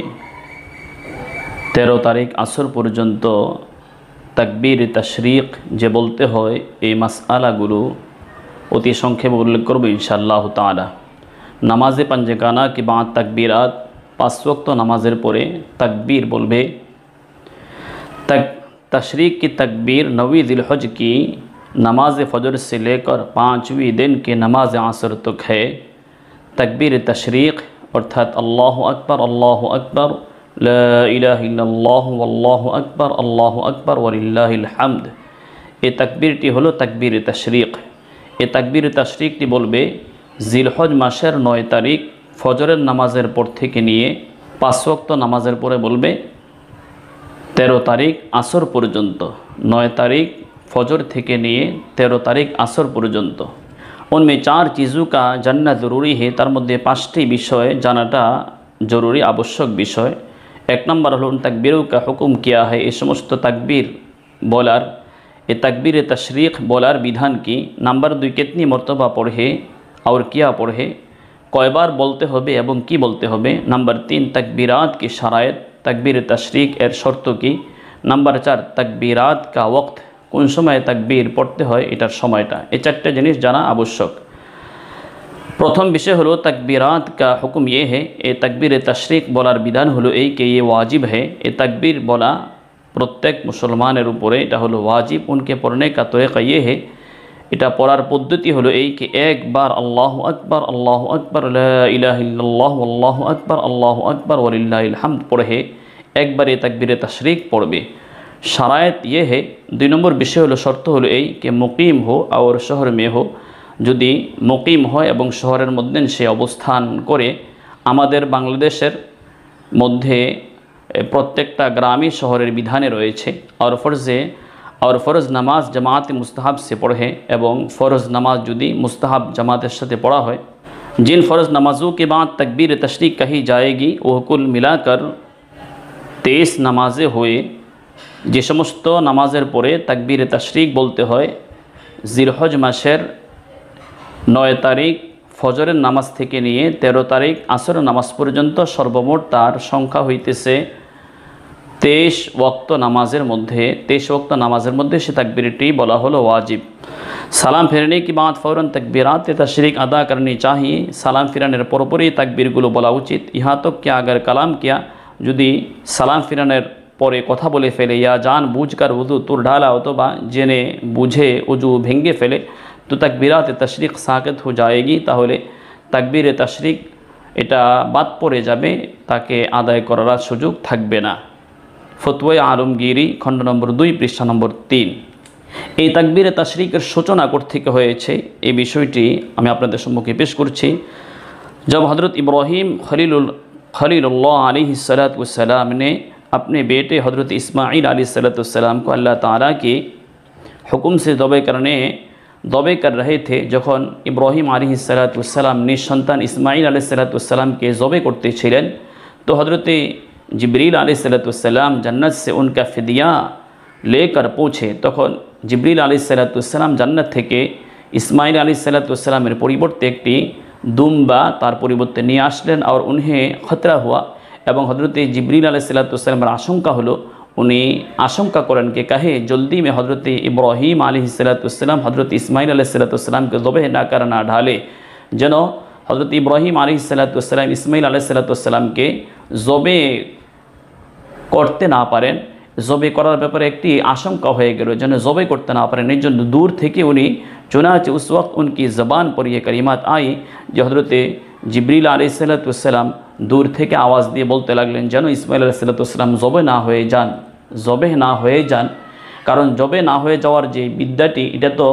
13 তারিখ আসর পর্যন্ত তাকবীর তাশরিক যে বলতে হয় এই মাসআলাগুলো অতি সংক্ষেপে উল্লেখ করব ইনশাআল্লাহ তাআলা। নামাজে পাঞ্জেগানা কি বাদ তাকবীরাত 5 ওয়াক্ত নামাজের পরে তাকবীর বলবে। तशरीक की तकबीर 9वीं ज़िलहज की नमाज फ़जर से लेकर 5वीं दिन की नमाज असर तक है। तकबीर तशरीक अर्थात अल्लाहु अकबर ला इलाहा इल्लल्लाह वल्लाहु अकबर वलिल्लाहिल हम्द। ये तकबीरटी हलो तकबीर तशरीक। ये तकबीर तशरीकटी बोलबे जिलहज मासेर 9 तारीख फजरेर नामाजेर पर थेके निये 5 वक्त नामाजेर परे बोलबे 13 तारीख आसर पर्यन्त। 9 तारीख फजर थेके निये 13 तारीख आसर पर्यन्त। उनमें 4 चीज़ों का जानना ज़रूरी है। तार मध्य 5टी विषय जानाटा जरूरी आवश्यक विषय। 1 नम्बर हलो तकबीरों का हुक्म किया है। ये समस्त तकबीर बोलार ये तकबीर तशरीक बोलार विधान की। नम्बर 2 कितनी मरतबा पढ़े और क्या पढ़े, कय बार बोलते होबे एवं की बोलते होबे। नम्बर 3 तकबीरात की शरायत तकबीर तशरीक एर शर्त की। नम्बर 4 तकबीरात का वक्त कोन समय तकबीर पढ़ते हैं एटार समयटा। ये 4टे जिनिस जाना आवश्यक। प्रथम विषय हलो तकबीरात का हुक्म ये है, ये तकबीर तशरीक बोलार विधान हलो ये कि ये वाजिब है। ये तकबीर बोला प्रत्येक मुसलमानेर उपरे एटा हलो वाजिब। उनके पढ़ने का तरीका ये है, এটা পড়ার পদ্ধতি হলো এই कि एक बार अल्लाहु अकबर ला इलाहा इल्लल्लाह वल्लाहु अकबर वलिल्लाहिल हम्द पढ़े एक बार ये तकबीर तशरीक पढ़बे। शरायत ये है 2 नम्बर विषय हलो शर्त हलो এই कि मुकीम हो और शहर में हो। যদি मुकीम হয় এবং শহরের মধ্যে সে অবস্থান করে। আমাদের বাংলাদেশের মধ্যে প্রত্যেকটা গ্রামে শহরের বিধানে রয়েছে और फ़र्ज़ नमाज जमात मुस्तहब से पढ़े एवं फ़र्ज़ नमाज जुदी मुस्तहब जमात साथे पढ़ा है। जिन फ़र्ज़ नमाज़ों के बाद तकबीर तशरीक कही जाएगी वह कुल मिलाकर 23 नमाज़े हुए। जे समस्त नमाजेर परे तकबीर तशरीक बोलते हैं जिलहज मासेर 9 तारीख फजरेर नामाज थेके निये 13 तारीख आसरेर नामाज पर्यन्त सर्वमोट तार संख्या हईतेछे 23 वक्त नमाजेर मध्य से तकबीरटी बोला हलो वाजिब। सलाम फिरने के बाद फ़ौरन तकबीरात तशरीक अदा करनी चाहिए। सलाम फिरानेर परपरई तकबीरगुलो बोला उचित। यहाँ तक क्या अगर कलाम किया यदि सलाम फिरानेर परे कथा बोले फेले या जान बूझकर वुजू तुर ढाला अथवा जेने बुझे उजू भेंगे फेले तो तकबीरात तशरीक साकित हो जाएगी। ताहले तकबीर तशरीक एटा बाद पड़े जाबे, ताके आदाय करार सुयोग थाकबे ना। फतोया आलमगीरी खंड नम्बर 2 पृष्ठा नम्बर 3। এই তাকবীর তাশরিকের সূচনা থেকে হয়েছে এই বিষয়টি আমি আপনাদের সম্মুখে পেশ করছি। जब हज़रत इब्राहीम खलीलुल्लाह अलैहिस्सलाम ने अपने बेटे हज़रत इस्माईल अलैहिस्सलाम को अल्लाह ताला की हुक्म से दबे कर रहे थे যখন ইব্রাহিম আলাইহিসসালাম নিজ সন্তান ইসমাইল আলাইহিসসালামকে জবে করতে ছিলেন तो हज़रत जिब्रील अलैहिस्सलाम जन्नत से उनका फिदिया लेकर पूछे तखन जिब्रील अलैहिस्सलाम जन्नत থেকে इस्माइल अलैहिस्सलामेर परिवर्ते একটি दुम्बा तार परिवर्ते निये आसलेन और उन्हें खतरा हुआ एवं हज़रत जिब्रील अलैहिस्सलामेर आशंका हलो उनी आशंका करें कि कहे जल्दी में हज़रत इब्राहिम अलैहिस्सलाम हज़रत इस्माइल अलैहिस्सलाम के ज़बह ना कर ना ढाले जेन हज़रत इब्राहिम अलैहिस्सलाम इस्माइल अलैहिस्सलाम के ज़बे करते ना पारें ज़बे करार ব্যাপারে একটি आशंका हो गेल जेन ज़बे करते ना पारें एजন্য दूर থেকে उनी चुनाचे उस वक्त उनकी ज़बान पर यह कलिमात आई जो हज़रत जिब्रील अलैहिस्सलाम दूर থেকে आवाज़ दिए बोलते लगलें जेन इस्माइल अलैहिस्सलाम ज़बे ना হয়ে যান कारण ज़बे ना হয়ে যাওয়ার যে বিদ্যাটি এটা তো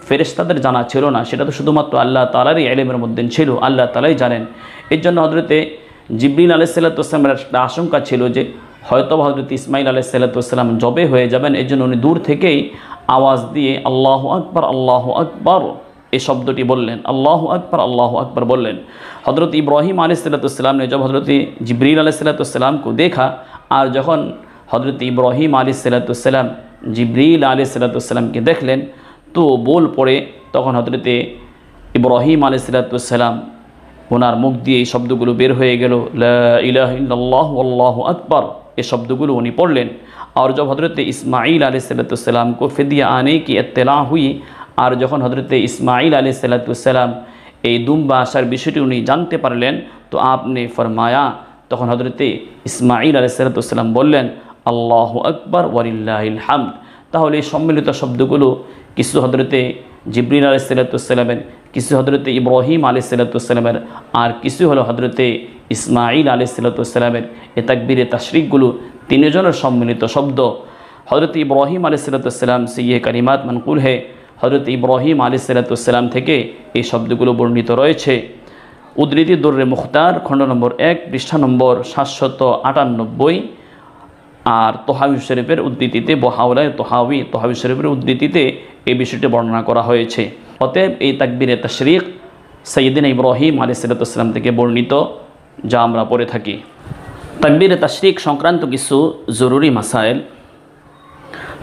ফেরেশতাদের জানা ছিল না সেটা তো শুধুমাত্র আল্লাহ তাআলারই ইলমের মধ্যে ছিল আল্লাহ তাআলাই জানেন এর জন্য হযরত জিবরিল আলাইহিসসালামের একটা আশঙ্কা ছিল যে হয়তো হযরত ইসমাইল আলাইহিসসালাম ज़बे হয়ে যাবেন এর জন্য উনি দূর থেকেই आवाज़ दिए अल्लाहु अकबर ये शब्दटी बोलें अल्लाहु अकबर बोलें हज़रत इब्राहिम अलैहिस्सलाम ने जब हज़रत जिब्रील अलैहिस्सलाम को देखा और जखन हज़रत इब्राहिम अलैहिस्सलाम जिब्रील अलैहिस्सलाम के देखलें तो बोल पड़े तखन हज़रत इब्राहिम अलैहिस्सलाम ओनार मुख दिए शब्दगुलो बेर हो गेल ला इलाहा इल्लल्लाहु अल्लाहु अकबर ये शब्दगुलो उनी पढ़लें और जब हज़रत इस्माइल अलैहिस्सलाम को फिदिया आने की इत्तला हुई और जखन हज़रत इस्माइल अलैहिस्सलाम ये दुम्बा आसार विषयटी उनी जानते पारलें तो आपने फरमाया तखन हज़रत इस्माइल अलैहिस्सलाम बोलें अल्लाहु अकबर वलिल्लाहिल हामद ताहले सम्मिलित शब्दगुलो किछु हज़रत जिब्रील अलैहिस्सलामेर किछु हज़रत इब्राहिम अलैहिस्सलामेर और किछु हलो हज़रत इस्माइल अलैहिस्सलामेर ए ताकबीरे तशरीकगुलो तीनजনের सम्मिलित शब्द हज़रत इब्राहिम अलैहिस्सलाम से ये कलिमात मनकुल है हज़रत इब्राहिम अलैहिस्सलाम থেকে এই শব্দগুলো বর্ণিত রয়েছে উদ্ধৃতি দুররে মুখতার খণ্ড নম্বর 1 পৃষ্ঠা নম্বর 798 আর তোহাবি শরীফের উদ্ধৃতিতে বহাওলায় তোহাবি শরীফের উদ্ধৃতিতে এই বিষয়টি বর্ণনা করা হয়েছে অতএব এই তাকবীরে তাশরিক সাইয়্যিদিনা ইব্রাহিম अलैहिस्सलाम থেকে বর্ণিত যা আমরা পড়ে থাকি तकबीर तशरीक संक्रांत किसु ज़रूरी मसाइल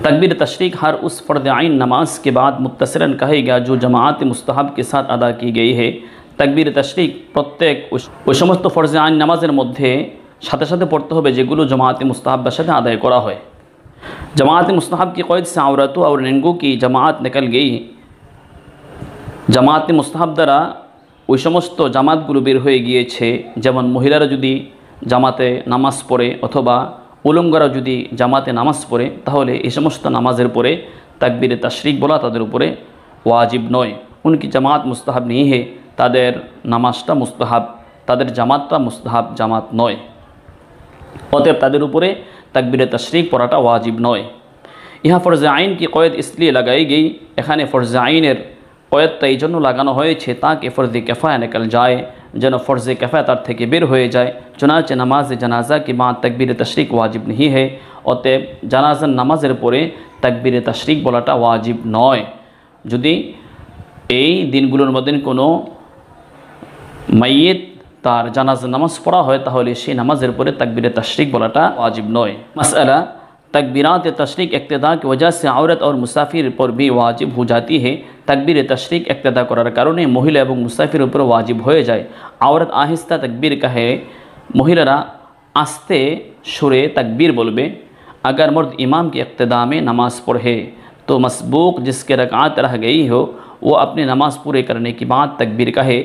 तकबीर तशरीक हर उस फ़र्द आइन नमाज के बाद मुत्तसिरन कहेगा जो जमात मुस्तहब के साथ अदा की गई है तकबीर तशरीक प्रत्येक ওই সমস্ত फ़र्ज़ आइन नमाजेर मध्य साथे साथे पढ़ते হবে যেগুলো जमात मुस्तहब साथे आदाय करा है जमात मुस्तहब की क़ैद से औरतों और लिंगों की जमात निकल गई जमात मुस्तहब द्वारा ওই সমস্ত জামাতগুলো বের হয়ে গিয়েছে যেমন মহিলারা যদি জামাতে নামাজ পড়ে অথবা উলঙ্গরা যদি জামাতে নামাজ পড়ে তাহলে এই সমস্ত নামাজের পরে তাকবীরে তাশরিক বলা তাদের উপরে ওয়াজিব নয় উনকি জামাত মুস্তাহাব नहीं है তাদের নামাজটা মুস্তাহাব তাদের জামাতটা মুস্তাহাব জামাত নয় অতএব তাদের উপরে তাকবীরে তাশরিক পড়াটা ওয়াজিব নয় यहाँ फ़र्ज़ आइन की क़ैद इसलिए लगाई गई এখানে फ़र्ज़ आइনের क़ैदটা এই জন্য লাগানো হয়েছে ताकि फ़र्ज़ किफ़ाया निकल जाए যেন फ़र्ज़ किफ़ाया तार থেকে বের হয়ে যায় चुनाचे नमाज जनाजा के बाद तकबीर तशरीक वाजिब नहीं है অতএব জানাজার নামাজের পরে तकबीर तशरीक বলাটা वाजिब নয় যদি এই দিনগুলোর মধ্যে কোনো মাইয়িত তার জানাজার নামাজ পড়া হয় তাহলে সেই নামাজের পরে तकबीर तशरीक বলাটা वाजिब নয় मसला तकबीरात तशरीक इक्तदा की वजह से औरत और मुसाफिर पर भी वाजिब हो जाती है तकबीर तशरीक इक्तदा करार कारणे महिला और मुसाफिर पर वाजिब हो जाए औरत आहिस्ता तकबीर कहे महिलारा आस्ते सुरे तकबीर बोलबे अगर मर्द इमाम की इक्तदा में नमाज पढ़े तो मसबूक जिसके रकात रह गई हो वो अपनी नमाज पूरे करने के बाद तकबीर कहे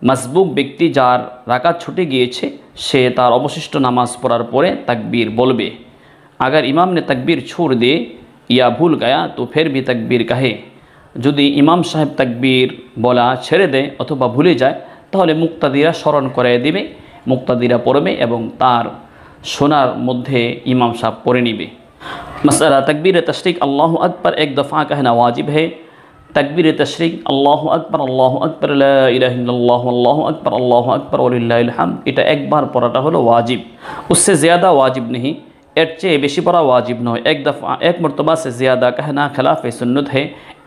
मसबूक व्यक्ति जार राकात छुटे गिয়েছে সে তার অবশিষ্ট नामाज पढ़ार परे तकबीर बोलबे अगर इमाम ने तकबीर छोड़ दे या भूल गया तो फिर भी तकबीर कहे यदि इमाम साहेब तकबीर बोला छेड़े दे अथवा भूले जाए ताहले मुक्तादिरा स्मरण कराइए दिबे मुक्तादिरा पढ़बे एवं तार शोनार मध्य इमाम साहब पढ़े निबे मसला तकबीर तशरीक अल्लाहु अकबर एक दफ़ा कहना वाजिब है तकबीर तशरीक अल्लाहु अकबर ला इलाहा इल्लल्लाह अल्लाहु अकबर वलिल्लाहिल हम्द এটা एक बार पढ़ाटा हलो वाजिब उससे ज़्यादा वाजिब नहीं एर चेয়ে बेशी पढ़ा वाजिब नয়। एक दफ़ा एक मरतबा से ज़्यादा कहना खिलाफ सुन्नत है।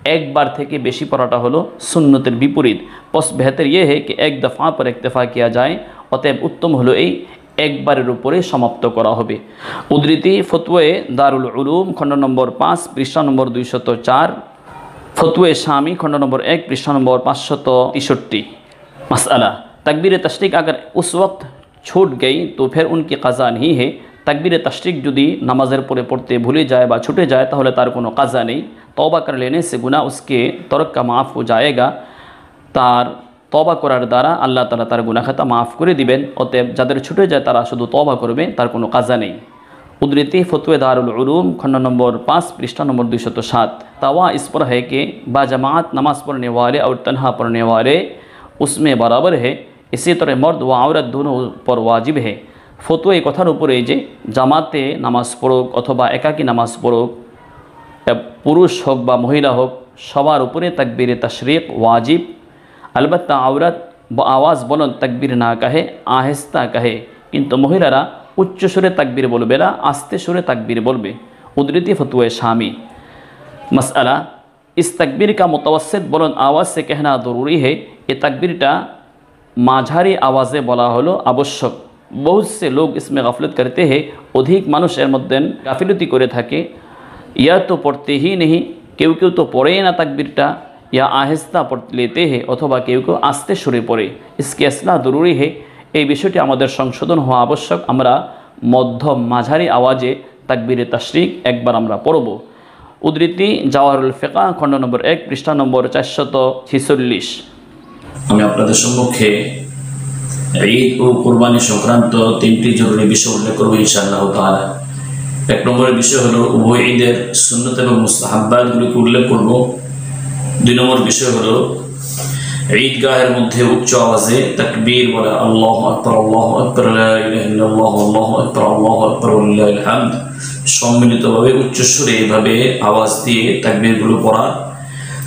एक बार থেকে বেশি পড়াটা হলো সুন্নতের বিপরীত। बस बेहतर ये है कि एक दफ़ा पर इक्तफ़ा किया जाए। অতএব উত্তম হলো এই একবারের উপরে সমাপ্ত করা হবে। উদ্ধৃতি ফতোয়ে দারুল উলুম খণ্ড নম্বর 5 পৃষ্ঠা নম্বর 204, ফতোয়ে শাमी खंड नंबर 1 पृष्ठ नंबर 563। मसला तकबीर तशरीक अगर उस वक्त छूट गई तो फिर उनकी क़ज़ा नहीं है। तकबीर तशरीक यदि नमाज़ेर परे पढ़ते भूले जाए बा छूटे जाए ताहले तार कोनो क़ज़ा नहीं। तौबा कर लेने से गुनाह उसके तर्क का माफ़ हो जाएगा। तार तौबा करार द्वारा आल्लाह ताला तार गुनाह खाता माफ़ करे दिबेन। अतएव जादेर छूटे जाए तारा शुधु तौबा करबे, तार कोनो क़ज़ा नहीं। उद्धृति फतवे दारुल उलूम खंड नंबर 5 पृष्ठा नंबर 207। तवा इस पर है कि बाजमात नमाज पढ़ने वाले और तन्हा पढ़ने वाले उसमें बराबर है। इसी तरह मर्द व औरत दोनों पर वाजिब है। फतवा এই কথার উপরে যে জামাতে নামাজ পড়ুক অথবা একাকী নামাজ পড়ুক, পুরুষ হোক বা মহিলা হোক, সবার উপরে তাকবীরে তাশরিক वाजिब। अलबत्ता औरत आवाज़ बुलंद तकबीर ना कहे, आहिस्ता कहे, किंतु महिलारा उच्च सुरे तकबीर बोलबे ना, आस्ते सुरे तकबीर बोलबे। उद्धृति फतवे शामी। मसला इस तकबीर का मुतवस्सित बुलंद आवाज़ से कहना ज़रूरी है। ये तकबीरटा माझारी आवाज़े बोला हलो आवश्यक। बहुत से लोग इसमें गफलत करते हैं। अधिक मानुष एर मध्य गाफिलति करे थाके, या तो पढ़ते ही नहीं, केउ केउ तो पढ़े ना तकबीरटा, या आहिस्ता पढ़ लेते हैं अथवा केउ केउ आस्ते सुरे पड़े। इसके असला जरूरी है। এই বিষয়টি আমাদের সংশোধন হওয়া আবশ্যক। আমরা মধ্যম মাঝারি আওয়াজে তাকবীরে তাশরিক একবার আমরা পড়ব। উদ্ধৃতি জাওহারুল ফিকাহ খণ্ড নম্বর 1 পৃষ্ঠা নম্বর 446। আমি আপনাদের সম্মুখে ঈদ ও কুরবানি সংক্রান্ত তিনটি জরুরি বিষয় উল্লেখ করব ইনশাআল্লাহ তাআলা। এক নম্বরের বিষয় হলো উভয় ঈদের সুন্নত এবং মুস্তাহাব্বাতগুলোকে উল্লেখ করব। দুই নম্বর বিষয় হলো ঈদগাহের মধ্যে উচ্চ আওয়াজে তাকবীর বলা, আল্লাহু আকবার লা ইলাহা ইল্লাল্লাহ আল্লাহু আকবার ওয়ালিল্লাহিল হামদ, সম্মিলিতভাবে উচ্চ সুরে এভাবে আওয়াজ দিয়ে তাকবীরগুলো পড়া।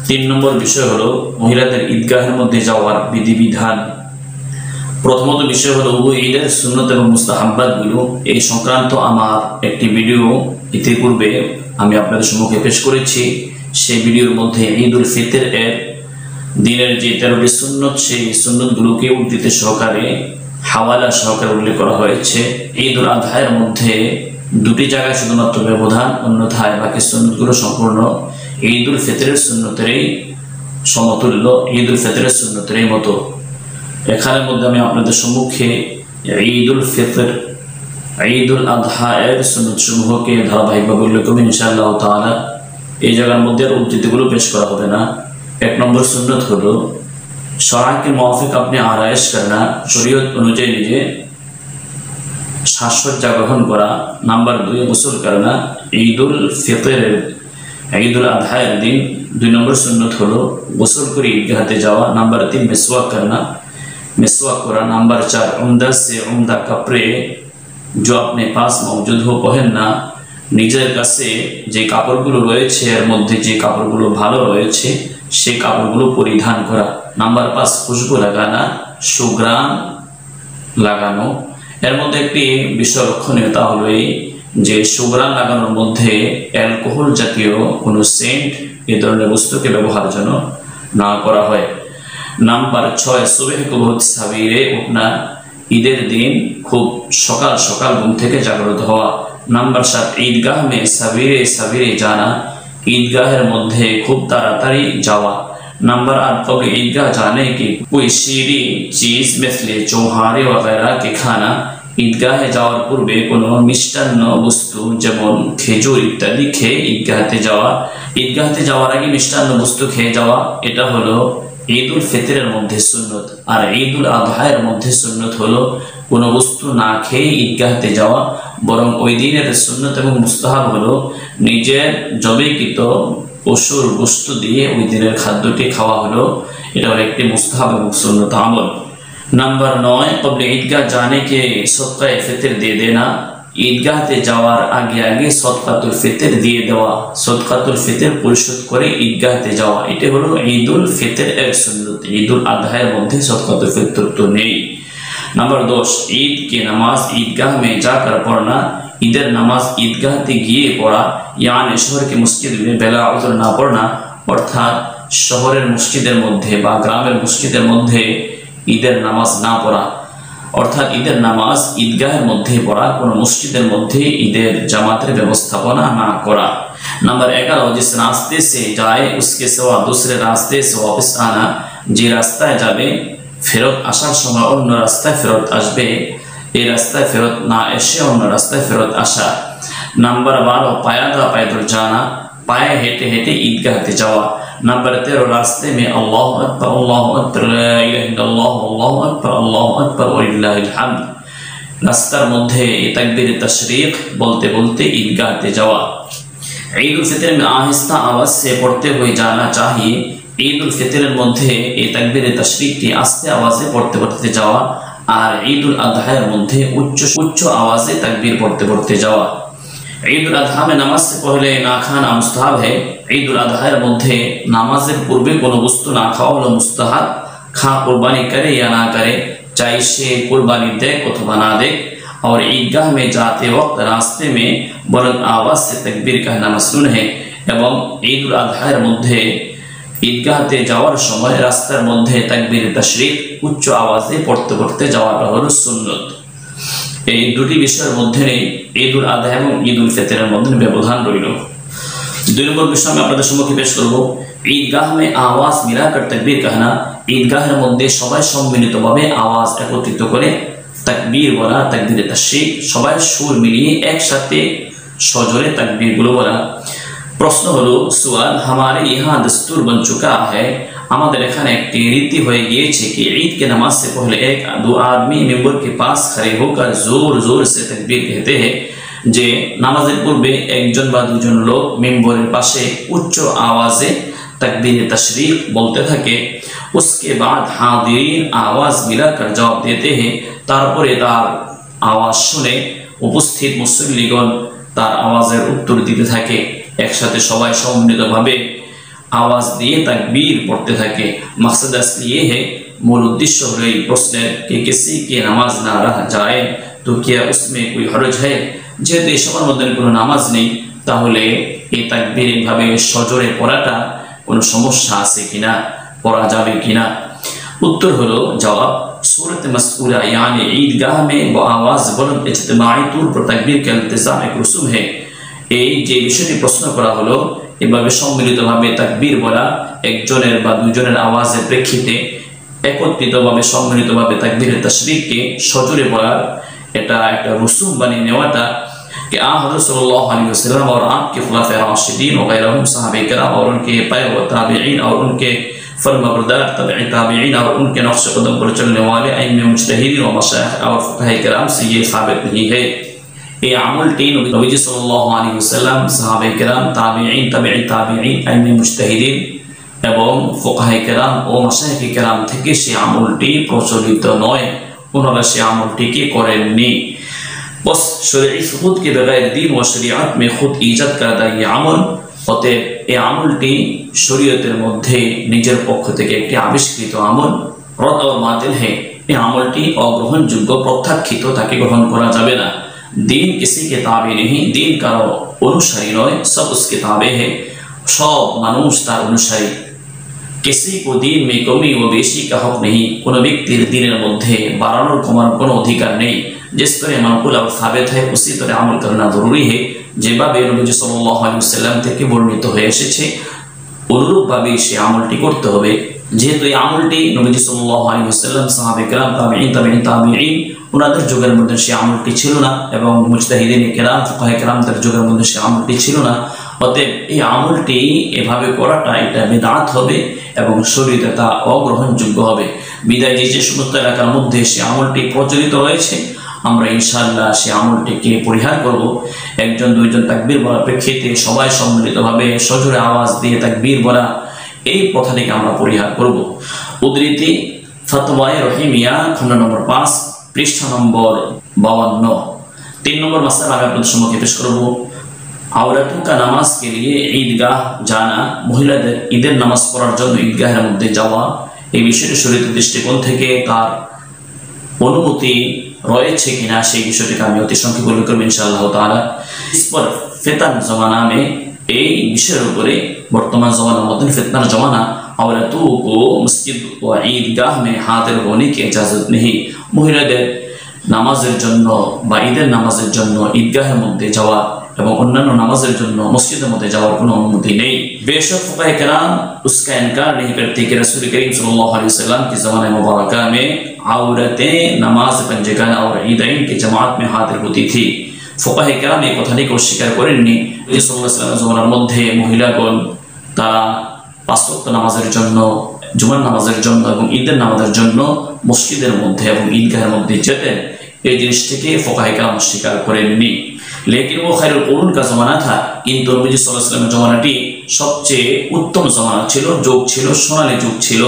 তিন নম্বর বিষয় হলো মহিলাদের ঈদগাহের মধ্যে যাওয়ার বিধিবিধান। প্রথমত বিষয় হলো উভয় ঈদের সুন্নত এবং মুস্তাহাব্বাতগুলো। এই সংক্রান্ত আমার একটি ভিডিও ইতিপূর্বে আমি আপনাদের সম্মুখে পেশ করেছি। সেই ভিডিওর মধ্যে ঈদুল ফিতর এর দিনের যে 13টি সুন্নত, সেই সুন্নতগুলোকে উদ্ধৃতি সহকারে হাওয়ালা সহকারে উল্লেখ করা হয়েছে। ঈদুল আজহার মধ্যে দুটি জায়গায় শুধুমাত্র ব্যবধান, অন্যথায় বাকি সুন্নতগুলো সম্পূর্ণ ঈদুল ফিতরের সুন্নতেরই সমতুল্য, ঈদুল ফিতরের সুন্নতেরই মতো। এখানের মধ্যে আমি আপনাদের সম্মুখে ঈদুল ফিতর, ঈদুল আজহা এর সুন্নত সমূহকে ধারাবাহিকভাবে উল্লেখ করব ইনশাআল্লাহ তাআলা। এই জায়গার মধ্যে আর উদ্ধৃতিগুলো পেশ করা হবে না। एक नंबर सुन्नत हलो शरा के मुआफिक अपने आराइश करना, शरीयत अनुযায়ী निजे साजसज्जा ग्रहण करा। नंबर 2 गोसल करना। ईदुल फितर ईदुल आजहार दिन 2 नंबर सुन्नत हलो गोसल करे ईदगाहते जावा। नंबर 3 मिसवाक करना, मिसवाक करा। नंबर 4 उम्दा से उम्दा कपड़े जो अपने पास मौजूद हो पहनना। নিজের কাছে যে কাপড়গুলো রয়েছে এর মধ্যে যে কাপড়গুলো ভালো রয়েছে সেই কাপড়গুলো পরিধান করা। নাম্বার 5 খুশবু লাগানা, সুঘ্রাণ লাগানো। এর মধ্যে একটি বিষয় লক্ষণীয়তা হলো এই যে সুঘ্রাণ লাগানোর মধ্যে অ্যালকোহল জাতীয় কোনো সেন্ট এই ধরনের বস্তুকে ব্যবহার যেন না করা হয়। নাম্বার 6 সুবহ को बहुत सवेरे उठना, ঈদের দিন খুব সকাল সকাল ঘুম থেকে জাগ্রত হওয়া। नंबर 7 ईदगाह में सवेरे सवेरे जाना, ईदगाहेर मध्य खूब ताड़ाताड़ी जावा। नंबर 8 कबल ईदगाह जाने की कोई शीरी चीज मिसले चौहारे वगैरह के खाना। ईदगाहे जाওয়ার পূর্বে কোনো মিষ্টান্ন বস্তু যেমন খেজুর ইত্যাদি খেয়ে ঈদগাহতে যাওয়া। ঈদগাহতে যাওয়ার আগে মিষ্টান্ন বস্তু খেয়ে যাওয়া, এটা হলো ঈদুল ফিতরের মধ্যে সুন্নত। আর ঈদুল আজহার মধ্যে সুন্নত হলো কোনো বস্তু না খেয়ে ঈদগাহতে যাওয়া, বরং ওই দিনের সুন্নত এবং মুস্তাহাব হলো নিজের জবেকৃত পশুর বস্তু দিয়ে ওই দিনের খাদ্যটি খাওয়া হলো, এটা হলো একটি মুস্তাহাব এবং সুন্নত আমল। नंबर 9 कबल ईदगाह जाने के सदका फितर दे देना, ঈদগাহতে যাওয়ার আগে আগে সদকাতুল ফিতর দিয়ে দেওয়া, সদকাতুল ফিতর পরিশোধ করে ঈদগাহতে যাওয়া, এটা হলো ঈদুল ফিতর এর সুন্নত। ঈদুল আজহার মধ্যে সদকাতুল ফিতর তো নেই। नंबर 10 ईद की नमाज ईदगाह में जाकर पढ़ना, ঈদের নামাজ ঈদগাহতে গিয়ে পড়া, ইয়ানি শহর के मस्जिद में बेला उज़र ना पढ़ना, অর্থাৎ শহরের মসজিদের মধ্যে বা গ্রামের মসজিদের মধ্যে ঈদের নামাজ না পড়া, অর্থাৎ ঈদের নামাজ ঈদগাহের মধ্যে পড়া, কোনো মসজিদের মধ্যে ঈদের জামাতের ব্যবস্থাপনা না করা। नंबर 11, जिस रास्ते से जाए उसके सिवा दूसरे रास्ते से वापस आना, যে রাস্তায় যাবে ফেরত আসার সময় অন্য রাস্তায় ফেরত আসবে, এই রাস্তায় ফেরত না এসে অন্য রাস্তায় ফেরত আসা। नंबर 12, पायदा पैदल जाना, पाए हेटे हेटे ईदगाहते जावा। नंबर 13, रास्ते में अल्लाहु अकबर ला इलाहा इल्लल्लाह अल्लाहु अकबर वलिल्लाहिल हम्द, রাস্তার মধ্যে তাকবীর तशरीक बोलते बोलते ईदगाहते जावा। ईद उल फितर में आहिस्ता आवाज से पढ़ते हुए जाना चाहिए। ईद उल फितरेর মধ্যে এই তাকবীর तशरीकটি আস্তে আওয়াজে পড়তে পড়তে যাওয়া, আর ঈদ উল আযহার মধ্যে উচ্চ आवाजे तकबीर पढ़ते पढ़ते जावा। ईद उल अजहा में नमाज से पहले ना खाना मुस्ताहब है। ईद उल अजहार मध्य नामाजेर पूर्वे कोनो वस्तु ना खाওয়া হলো मुस्ताहब। खा कुर्बानी करे या ना करे, चाहे से कुर्बानी देख अथवा ना देख, और ईदगाह में जाते वक्त रास्ते में बुलंद आवाज से तकबीर कहना मसनून है। एवं ईद उल अजहार मध्य ईदगाहते जाওয়ার সময় রাস্তার মধ্যে তাকবীর तशरीक উচ্চ আওয়াজে পড়তে পড়তে যাওয়াটা হলো সুন্নত। এই দুটি বিষয়ের মধ্যে নেই ঈদ উল আযহা এবং ঈদ উল ফিতরের মধ্যে ব্যবধান রইল। 2 নম্বর বিষয় আমি আপনাদের সম্মুখে পেশ করব, ঈদগাহ में आवाज मिलाकर तकबीर कहना। ঈদগাহের মধ্যে সবাই সম্মিলিতভাবে আওয়াজ একত্রিত করে তাকবীর বলা, তাকবীর तशरीक, সবাই সুর মিলিয়ে একসাথে সজোরে তাকবীরগুলো বলা। प्रश्न हलो सवाल, हमारे यहाँ दस्तूर बन चुका है, हमारे एखाने एक रीति हो गई है कि ईद के नमाज से पहले 1-2 आदमी मेंबर के पास खड़े होकर जोर जोर से तकबीर कहते हैं। जे नामाजेर पूर्वे एकजन बा दुजन लोग मेंबरेर पाशे उच्च आवाजे तकबीर तशरीक बोलते थके। उसके बाद हाजिरीन आवाज मिलाकर जवाब देते हैं। तारपरे तार आवाज शुने उपस्थित मुसल्लीगण तार आवाजेर उत्तर दिते थके। একসাথে সবাই সম্মিলিতভাবে आवाज दिए तकबीर पढ़ते थके। मकसद असली ये है, मूल उद्देश्य हलो এই প্রশ্নের कि किसी की नमाज ना रह जाए तो क्या उसमें कोई हरज है। যেহেতু এই সবার মধ্যে কোনো নামাজ নেই, তাহলে এই তাকবীর এইভাবে সজোরে পড়াটা কোনো সমস্যা আছে কিনা, পড়া যাবে কিনা। उत्तर हलो जवाब, सूरत मस्कूरा यानी ईदगाह में वो आवाज बुलंद इज्तिमाई तौर पर तकबीर का इंतजाम एक रसूम है। এই যে বিষয়টি প্রশ্ন করা হলো, এভাবে সম্মিলিতভাবে তাকবীর বলা, একজনের বা দুজনের আওয়াজের প্রেক্ষিতে একত্রিতভাবে সম্মিলিতভাবে তাকবীরের তাশরিককে সজোরে বলার এটা একটা রসুম বানিয়ে নেওয়াটা कि हज़रत सल्लल्लाहु अलैहि वसल्लम और आपके खुलाफाए राशिदीन और गैरहुम सहाबे किराम और उनके पैगंबर ताबईन और उनके फरमाबरदार तबई ताबईन और उनके नक्श कदम पर चलने वाले अइम्मे मुज्तहिदीन और मशाइख और फुक़हा किराम से ये साबित नहीं है। এই আমলটি নবীজি সাল্লাল্লাহু আলাইহি ওয়াসাল্লাম, সাহাবায়ে কেরাম, তাবেঈন, তাবেঈ তাবেঈন, আইম্মে মুজতাহিদিন এবং ফুকাহায়ে কেরাম ও মাশায়েখে কেরাম থেকে সেই আমলটি প্রচলিত নয়, ওনারা সেই আমলটিকে করেননি। बस शरई सबूत के बगैर दीन व शरीयत में खुद ईजाद करदा ये আমল, অতএব এই আমলটি শরীয়তের মধ্যে নিজের পক্ষ থেকে একটি আবিষ্কৃত আমল, রদ और বাতিল है। এই আমলটি অগ্রহণযোগ্য, প্রত্যাখ্যিত, তাকে গ্রহণ করা যাবে না। दीन किसी के ताबे नहीं, दीन कारो अनुसारी नय, सब उसके ताबे है, सब मानुष तार अनुसारी। किसी को दीन में कमी व बेशी का हक नहीं, कोनो व्यक्तिर दीनेर मध्य बाड़ानोर कमार कोनो अधिकार नहीं। जिस तरह मानकुल और साबित है उसी तरह আমল करना जरूरी है। যেভাবে নবী সাল্লাল্লাহু আলাইহি ওয়াসাল্লাম থেকে বর্ণিত হয়ে এসেছে অনুরূপভাবে সেই আমলটি করতে হবে। যেহেতু এই আমলটি নবী সাল্লাল্লাহু আলাইহি ওয়াসাল্লাম, সাহাবায়ে কেরাম, তাবেঈন, তাবেঈ তাবেঈন ওনাদের যুগের মধ্যে সেই আমলটি ছিল না, এবং মুজতাহিদিন কেরাম, ফুকাহায়ে কেরামদের যুগের মধ্যে সেই আমলটি ছিল না। অতএব এই আমলটি এভাবে করাটা এটা বিদআত হবে এবং শরীয়তে তা অগ্রহণযোগ্য হবে। বিদায় যে সমস্ত এলাকার মধ্যে সেই আমলটি প্রচলিত রয়েছে, আমরা ইনশাআল্লাহ সেই আমলটিকে পরিহার করব। একজন দুইজন তাকবীর বলার প্রেক্ষিতে সবাই সম্মিলিতভাবে সজোরে আওয়াজ দিয়ে তাকবীর বলা, এই প্রথাটিকে আমরা পরিহার করব। উদ্ধৃতি ফতওয়ায়ে রহিমিয়া খণ্ড নম্বর 5 পৃষ্ঠা নম্বর 52। 3 নম্বর মাসআলা আমি আপনাদের সম্মুখে পেশ করব। औरतों का नमाज के लिए ईदगाह जाना, মহিলাদের ঈদের নামাজ পড়ার জন্য ঈদগাহের মধ্যে যাওয়া, এই বিষয়টি শরীয়তের দৃষ্টিকোণ থেকে তার অনুমতি রয়েছে কিনা সেই বিষয়টিকে আমি অতি সংক্ষেপে উল্লেখ করব ইনশাআল্লাহ তাআলা। इस पर फितन जमाना में এই বিষয়ের উপরে বর্তমান জমানার মধ্যে ফিতনার জমানা औरतों को मस्जिद व ईदगाह में हाजिर होने की इजाजत नहीं। মহিলাদের নামাজের জন্য বা ঈদের নামাজের জন্য ঈদগাহের মধ্যে যাওয়া এবং অন্যান্য নামাজের জন্য মসজিদের মধ্যে যাওয়ার কোনো অনুমতি নেই। बेशक फुक़हा किराम उसका इनकार नहीं करते कि रसूल करीम सल्लल्लाहु अलैहि वसल्लम की ज़माने मुबारका में औरतें नमाज पंजगाना और ईदैन की जमात में हाजिर होती थी। फुक़हा किराम এই কথাটিকে অস্বীকার করেননি। নবী সাল্লাল্লাহু আলাইহি ওয়াসাল্লামের জমানার মধ্যে মহিলাগণ তারা পাঁচ ওয়াক্ত নামাজের জন্য, জুমার নামাজের জন্য এবং ঈদের নামাজের জন্য মসজিদের মধ্যে এবং ঈদগাহের মধ্যে যেতেন। এই জিনিসটিকে ফোকাহে কেরাম স্বীকার করেননি। लेकिन वो खैरुल कुरून का ज़माना था, কিন্তু নবী সাল্লাল্লাহু আলাইহি ওয়াসাল্লামের জমানাটি সবচেয়ে উত্তম জমানা ছিল, যুগ ছিল, সোনালী যুগ ছিল,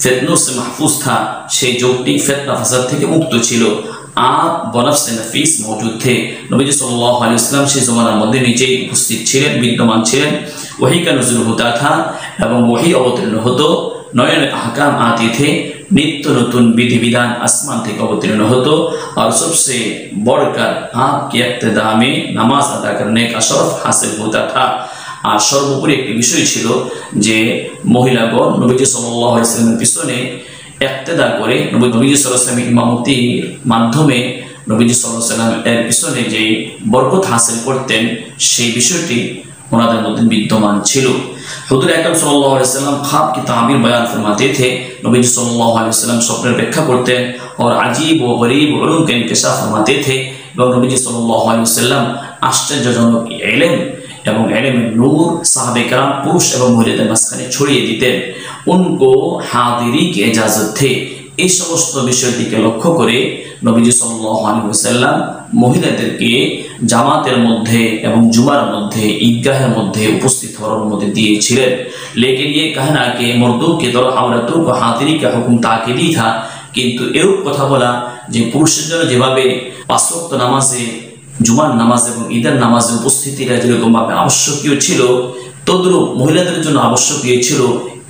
ফিতনা से महफूज था। সেই যুগটি ফিতনা ফাসাদ থেকে মুক্ত ছিল। आप बनफ्स नफीस मौजूद थे। नबी सल्लल्लाहु अलैहि वसल्लम সেই জমানার মধ্যে নিজেই উপস্থিত ছিলেন, বিদ্যমান ছিলেন। वही का नुज़ूल होता था এবং वही अवतीर्ण হতো। नए नए अहकाम आते थे, नित्य नतून विधि विधान आसमान থেকে अवतीर्ण হতো। और सबसे बढ़कर आपके इक्तिदा में नमाज अदा करने का शरफ हासिल होता था। আর সর্বোপরি একটি বিষয় ছিল যে মহিলাগণ নবী সাল্লাল্লাহু আলাইহি ওয়াসাল্লামের পিছনে ইক্তিদা করে নবী সাল্লাল্লাহু আলাইহি ওয়াসাল্লামের ইমামতির মাধ্যমে নবী সাল্লাল্লাহু আলাইহি ওয়াসাল্লাম এর পিছনে যে বরকত হাসিল করতেন সেই বিষয়টি ওনাদের মধ্যে বিদ্যমান ছিল। हुजूर আকরাম सल्लल्लाहु अलैहि वसल्लम ख्वाब की ताबीर बयान फरमाते थे। नबी सल्लल्लाहु अलैहि वसल्लम स्वप्न व्याख्या करते और अजीब व गरीब उलूम का इंकिशाफ फरमाते थे। এবং নবী सल्लल्लाहु अलैहि वसल्लम आश्चर्यजनक इल्म এবং इल्मेर नूर साहबे करम पुरुष एवं महिलाদের মাঝখানে ছড়িয়ে দিতেন। उनको हाजिरी की इजाजत थे। এই সমস্ত বিষয়টিকে লক্ষ্য করে নবী সাল্লাল্লাহু আলাইহি ওয়াসাল্লাম মহিলাদেরকে জামাতের মধ্যে এবং জুমার মধ্যে ঈদগাহের মধ্যে উপস্থিত হওয়ার অনুমতি দিয়েছিলেন। लेकिन ये कहना कि मर्दों की तरह औरतों को हाजिरी का हुक्म ताकीदी था। কিন্তু এরূপ কথা বলা যে পুরুষের জন্য যেভাবে পাঁচ ওয়াক্ত নামাজে, জুমার নামাজ এবং ঈদের নামাজে উপস্থিতিটা যেরকমভাবে আবশ্যকীয় ছিল, তদ্রূপ মহিলাদের জন্য আবশ্যকীয় ছিল,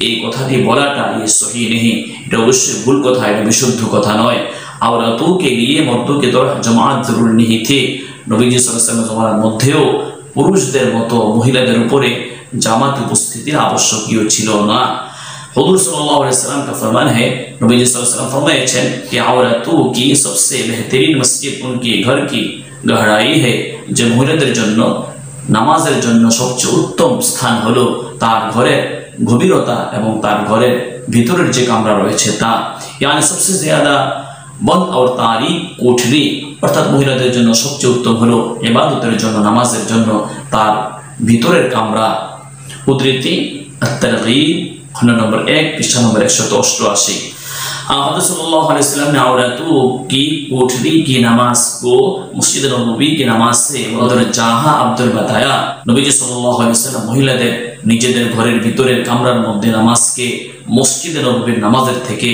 এই কথাটি বলাটা ये सही नहीं। এটা অবশ্যই ভুল কথা, এটা বিশুদ্ধ কথা নয়। औरतों के लिए मर्दों की तरह जमात जरूरी नहीं थी। নবী সাল্লাল্লাহু আলাইহি ওয়াসাল্লামের জমানার মধ্যেও পুরুষদের মতো মহিলাদের উপরে জামাত উপস্থিতির আবশ্যকীয় ছিল না। हुजूर सल्लल्लाहु अलैहि वसल्लम का फरमान है, नबी सल्लल्लाहु अलैहि वसल्लम फरमाएছেন कि औरतों की सबसे बेहतरीन मस्जिद उनके घर की गहराई है। যে মহিলাদের জন্য নামাজের জন্য সবচেয়ে উত্তম স্থান হলো তার ঘরের গভীরতা এবং তার ঘরের ভিতরের যে কামরা রয়েছে তা। यानी सबसे ज्यादा बंद और तारीक कोठरी, অর্থাৎ মহিলাদের জন্য সবচেয়ে উত্তম হলো ইবাদতের জন্য, নামাজের জন্য তার ভিতরের কামরা। উদ্ধৃতি আত-তারগীব खंड नंबर 1 पृष्ठ नंबर 188। हज़रत सल्लल्लाहु अलैहि वसल्लम ने औरतों की कोठरी की नमाज को मस्जिद नबवी की नमाज से दरजाहा अफजल बताया। नबी सल्लल्लाहु अलैहि वसल्लम মহিলাদের নিজেদের ঘরের ভিতরের কামরার মধ্যে নামাজকে মসজিদ নববীর নামাজের থেকে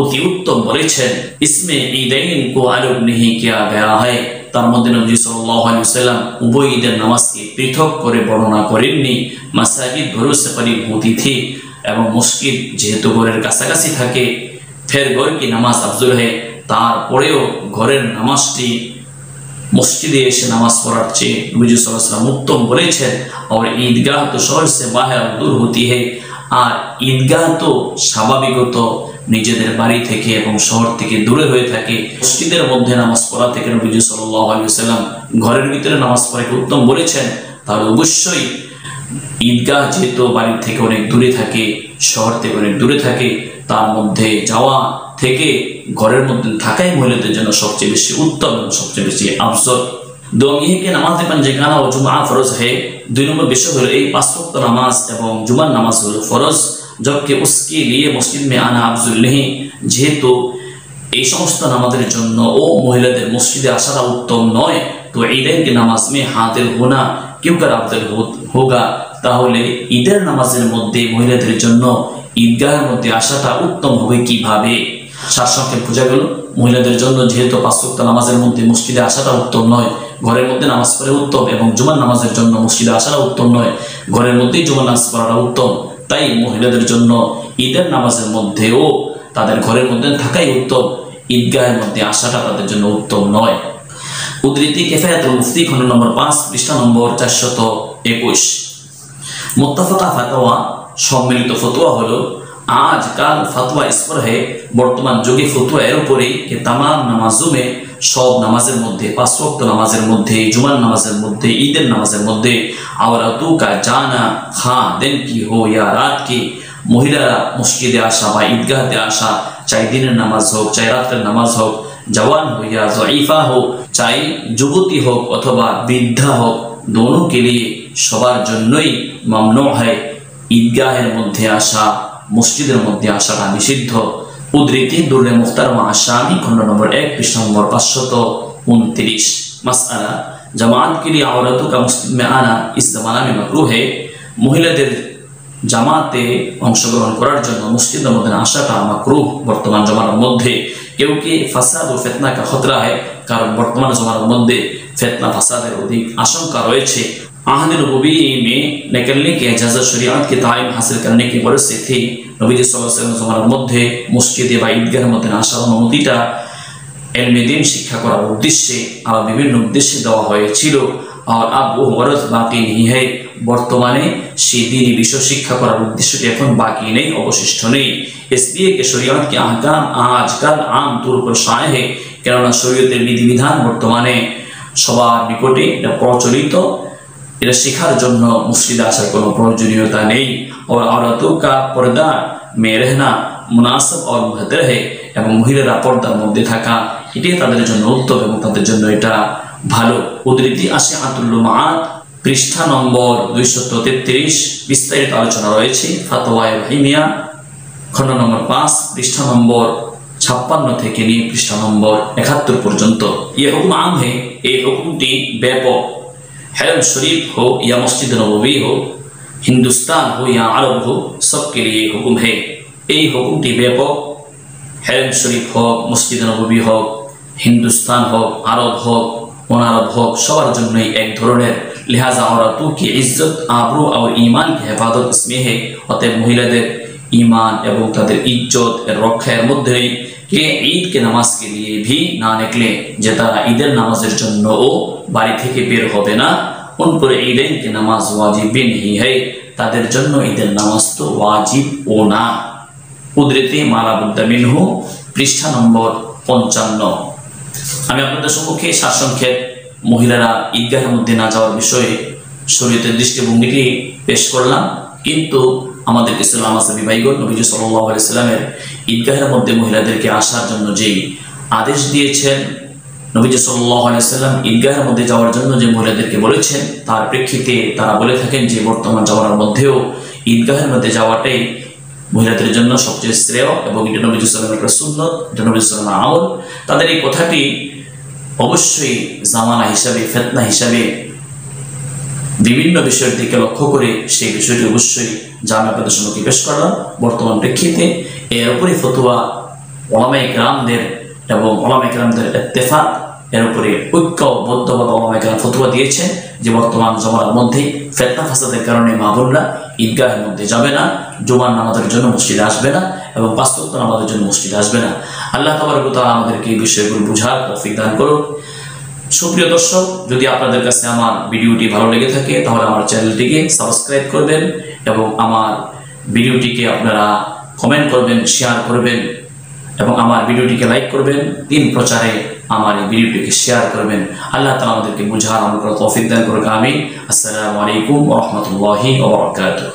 অতি উত্তম বলেছেন। इसमें ईदैन को अलग नहीं किया गया है। তার মধ্যে নবী সাল্লাল্লাহু আলাইহি ওয়াসাল্লাম উভয় ঈদের নামাজকে পৃথক করে বর্ণনা করেননি। মাসাজিদ ঘরের से करीब होती थी এবং মসজিদ যেহেতু ঘরের কাছাকাছি থাকে, ফের ঘর কি নামাজ আফজল হয়, তারপরেও ঘরের নামাজটি মসজিদে এসে নামাজ পড়ার চেয়ে নবী সাল্লাল্লাহু আলাইহি ওয়াসাল্লাম উত্তম বলেছেন। और ईदगाह तो शहर से बाहर और दूर होती है। আর ঈদগাহ তো স্বাভাবিকত নিজেদের বাড়ি থেকে এবং শহর থেকে দূরে হয়ে থাকে। মসজিদের মধ্যে নামাজ পড়া থেকে নবী সাল্লাল্লাহু আলাইহি ওয়াসাল্লাম ঘরের ভিতরে নামাজ পড়াকে উত্তম বলেছেন। তাহলে অবশ্যই ঈদগাহ যেহেতু বাড়ি থেকে অনেক দূরে থাকে, শহর থেকে অনেক দূরে থাকে, তার মধ্যে যাওয়া থেকে ঘরের মধ্যে থাকাই মহিলাদের জন্য সবচেয়ে বেশি উত্তম এবং সবচেয়ে বেশি আফজল। दो ये कि नमाज पंजगाना और जुमा फर्ज है। दुई नंबर विषय हलो এই পাঁচ ওয়াক্ত নামাজ এবং জুমার নামাজ হলো ফরজ, जबकि उसके लिए मस्जिद में आना अफजल नहीं। যেহেতু এই সমস্ত নামাজের জন্য ও মহিলাদের মসজিদে আসাটা উত্তম নয়, তো ঈদের की नमाज में हाजिर होना क्यों कर अफजल होगा। তাহলে ঈদের নামাজের মধ্যে মহিলাদের জন্য ঈদগাহের মধ্যে আসাটা উত্তম হবে কিভাবে। সারসংক্ষেপ বোঝা গেল, মহিলাদের জন্য যেহেতু পাঁচ ওয়াক্ত নামাজের মধ্যে মসজিদে আসাটা উত্তম নয়, ঘরের মধ্যে নামাজ পড়া উত্তম, এবং জুমার নামাজের জন্য মসজিদে আসাটা উত্তম নয়, ঘরের মধ্যেই জুমার নামাজ পড়াটা উত্তম। তাই মহিলাদের জন্য ঈদের নামাজের মধ্যেও তাদের ঘরের মধ্যে থাকাই উত্তম। ঈদগাহের মধ্যে আসাটা তাদের জন্য উত্তম নয়। উদ্ধৃতি কিফায়াতুল মুফতি খণ্ড নম্বর 5 পৃষ্ঠা নম্বর 421। মুত্তাফাকা ফাতোয়া সম্মিলিত ফতোয়া হলো আজকাল ফতোয়া ইস पर है বর্তমান যুগে ফতোয়া এর উপরে যে तमाम নামাজों में সব নামাজের মধ্যে 5 ওয়াক্ত নামাজের মধ্যে জুমার নামাজের মধ্যে ঈদের নামাজের মধ্যে औरतों का जाना खां दिन की हो या रात की মহিলারা মসজিদে আসা বা ঈদগাহে আসা চাই দিনের নামাজ হোক চাই রাতের নামাজ হোক जवान हो या ज़ईफा हो चाहे যুবতী হোক অথবা বৃদ্ধা হোক दोनों के लिए সবার জন্যই মামনু है ঈদগাহের মধ্যে আসা মসজিদের মধ্যে আসাটা নিষিদ্ধ। উদ্ধৃতি দুররে মুখতারমা আশামি খণ্ড নম্বর 1 পৃষ্ঠা নম্বর 529। मसअला जमात के लिए औरतों का मस्जिद में आना इस जमाना में मकरूह है। মহিলাদের জামাতে অংশগ্রহণ করার জন্য মসজিদের মধ্যে আসাটা মাকরুহ বর্তমান জমানার মধ্যে, क्योंकि फसाद व फितना का खतरा है, कारण वर्तमान जमानार मध्य फितना फसादेर अधिक आशंका रयेछे। आहद नबवी में निकलने की इजाजत शरीयत की तालीम हासिल करने की वजह से थी। नबीजी सल्लल्लाहु अलैहि वसल्लम जमानार मध्य मस्जिदे बा ईदगाहेर मध्य आसार अनुमतिटा इल्मे दीन शिक्षा करार उद्देश्ये आर विभिन्न उद्देश्ये देওয়া হয়েছিল। और अब वो गरज बाकी नहीं है, बर्तमाने সেই दीनी विषय शिक्षा करार उद्देश्यটি এখন बाकी नहीं, अवशिष्ट नहीं। इसलिए कि शरीयत के अहकाम आजकल आम तौर पर शाये है, কেননা শরীয়তের বিধিবিধান বর্তমানে সবার নিকটে এটা প্রচলিত। এটা শেখার জন্য মসজিদে আসার কোনো প্রয়োজনীয়তা নেই। और औरतों का पर्दा में रहना मुनासिब और बेहतर है, এবং মহিলারা পর্দার মধ্যে থাকা এটাই তাদের জন্য উত্তম এবং তাদের জন্য এটা ভালো। উদ্ধৃতি আশিআতুল লুমাআত পৃষ্ঠা নম্বর 233 বিস্তারিত আলোচনা রয়েছে। ফাতোয়া ইব্রাহিমিয়া খণ্ড নম্বর 5 পৃষ্ঠা নম্বর 56 থেকে নিয়ে পৃষ্ঠা নম্বর 71 পর্যন্ত। ये हुक्म आम है, এই হুকুমটি ব্যাপক। हरम शरीफ हो या मस्जिद नबवी हो, हिंदुस्तान हो या अरब हो, सबके लिए हुक्म है। এই হুকুমটি ব্যাপক। हरम शरीफ हो, मस्जिद नबवी हो, हिंदुस्तान हो, अरब हो, अनारब हो, सবার জন্যই এক ধরনের। लिहाजा औरतों की इज्जत आबरू और ईमान की हिफाजत इसमें है। অতএব মহিলাদের ईमान एवं তাদের ইজ্জত এর রক্ষার মধ্যে के ईद के नमाज के लिए भी ना निकले, যে তারা ঈদের নামাজের জন্য ও বাড়ি থেকে বের হবে না। उन पर ईदैन की नमाज वाजिब भी नहीं है, তাদের জন্য ঈদের নামাজ তো ওয়াজিব ও না। উদ্ধৃতি মালা বুদ্দা মিনহু পৃষ্ঠা নম্বর 55। আমি আপনাদের সম্মুখে সারসংক্ষেপ মহিলারা ঈদগাহের মধ্যে না যাওয়ার বিষয়ে শরীয়তের দৃষ্টিভঙ্গিটি পেশ করলাম, কিন্তু আমাদের কিছু নামাজি ভাইগণ নবীজি সাল্লাল্লাহু আলাইহি সাল্লামের ঈদগাহের মধ্যে মহিলাদেরকে আসার জন্য যে আদেশ দিয়েছেন, নবীজি সাল্লাল্লাহু আলাইহি সাল্লাম ঈদগাহের মধ্যে যাওয়ার জন্য যে মহিলাদেরকে বলেছেন, তার প্রেক্ষিতে তারা বলে থাকেন যে বর্তমান জামানার মধ্যেও ঈদগাহের মধ্যে যাওয়াটাই মহিলাদের জন্য সবচেয়ে শ্রেয় এবং এটা নবীজি সাল্লাল্লাহু আলাইহি ওয়াসাল্লামের একটা সুন্নাত, এটা নবীজি সাল্লাল্লাহু আলাইহি ওয়াসাল্লামের আমল। তাদের এই কথাটি অবশ্যই জামানা হিসাবে ফিতনা হিসাবে বিভিন্ন বিষয়ের দিকে লক্ষ্য করে সেই বিষয়টি অবশ্যই জামে আপনাদের সম্মুখে পেশ করলাম বর্তমান প্রেক্ষিতে। এর উপরে ফতোয়া উলামায়ে কেরামদের এবং উলামায়ে কেরামদের ইত্তেফাক, এর উপরে ঐক্যবদ্ধভাবে উলামায়ে কেরাম ফতোয়া দিয়েছেন যে বর্তমান জামানার মধ্যে ফিতনা ফাসাদের কারণে মা বোনরা ঈদগাহের মধ্যে যাবে না, জুমার নামাজের জন্য মসজিদে আসবে না এবং 5 ওয়াক্ত নামাজের জন্য মসজিদে আসবে না। আল্লাহ তাবারক ওয়া তাআলা আমাদেরকে এই বিষয়গুলো বোঝার তৌফিক দান করুন। সুপ্রিয় দর্শক, যদি আপনাদের কাছে আমার ভিডিওটি ভালো লেগে থাকে তাহলে আমার চ্যানেলটিকে সাবস্ক্রাইব করবেন এবং আমার ভিডিওটিকে আপনারা কমেন্ট করবেন, শেয়ার করবেন এবং আমার ভিডিওটিকে লাইক করবেন। দিন প্রচারে আমার এই ভিডিওটিকে শেয়ার করবেন। আল্লাহ তাআলা আমাদেরকে বুঝার আমল করার তৌফিক দান করুন। আমিন। আসসালামু আলাইকুম ওয়া রাহমাতুল্লাহি ওয়া বারাকাতুহু।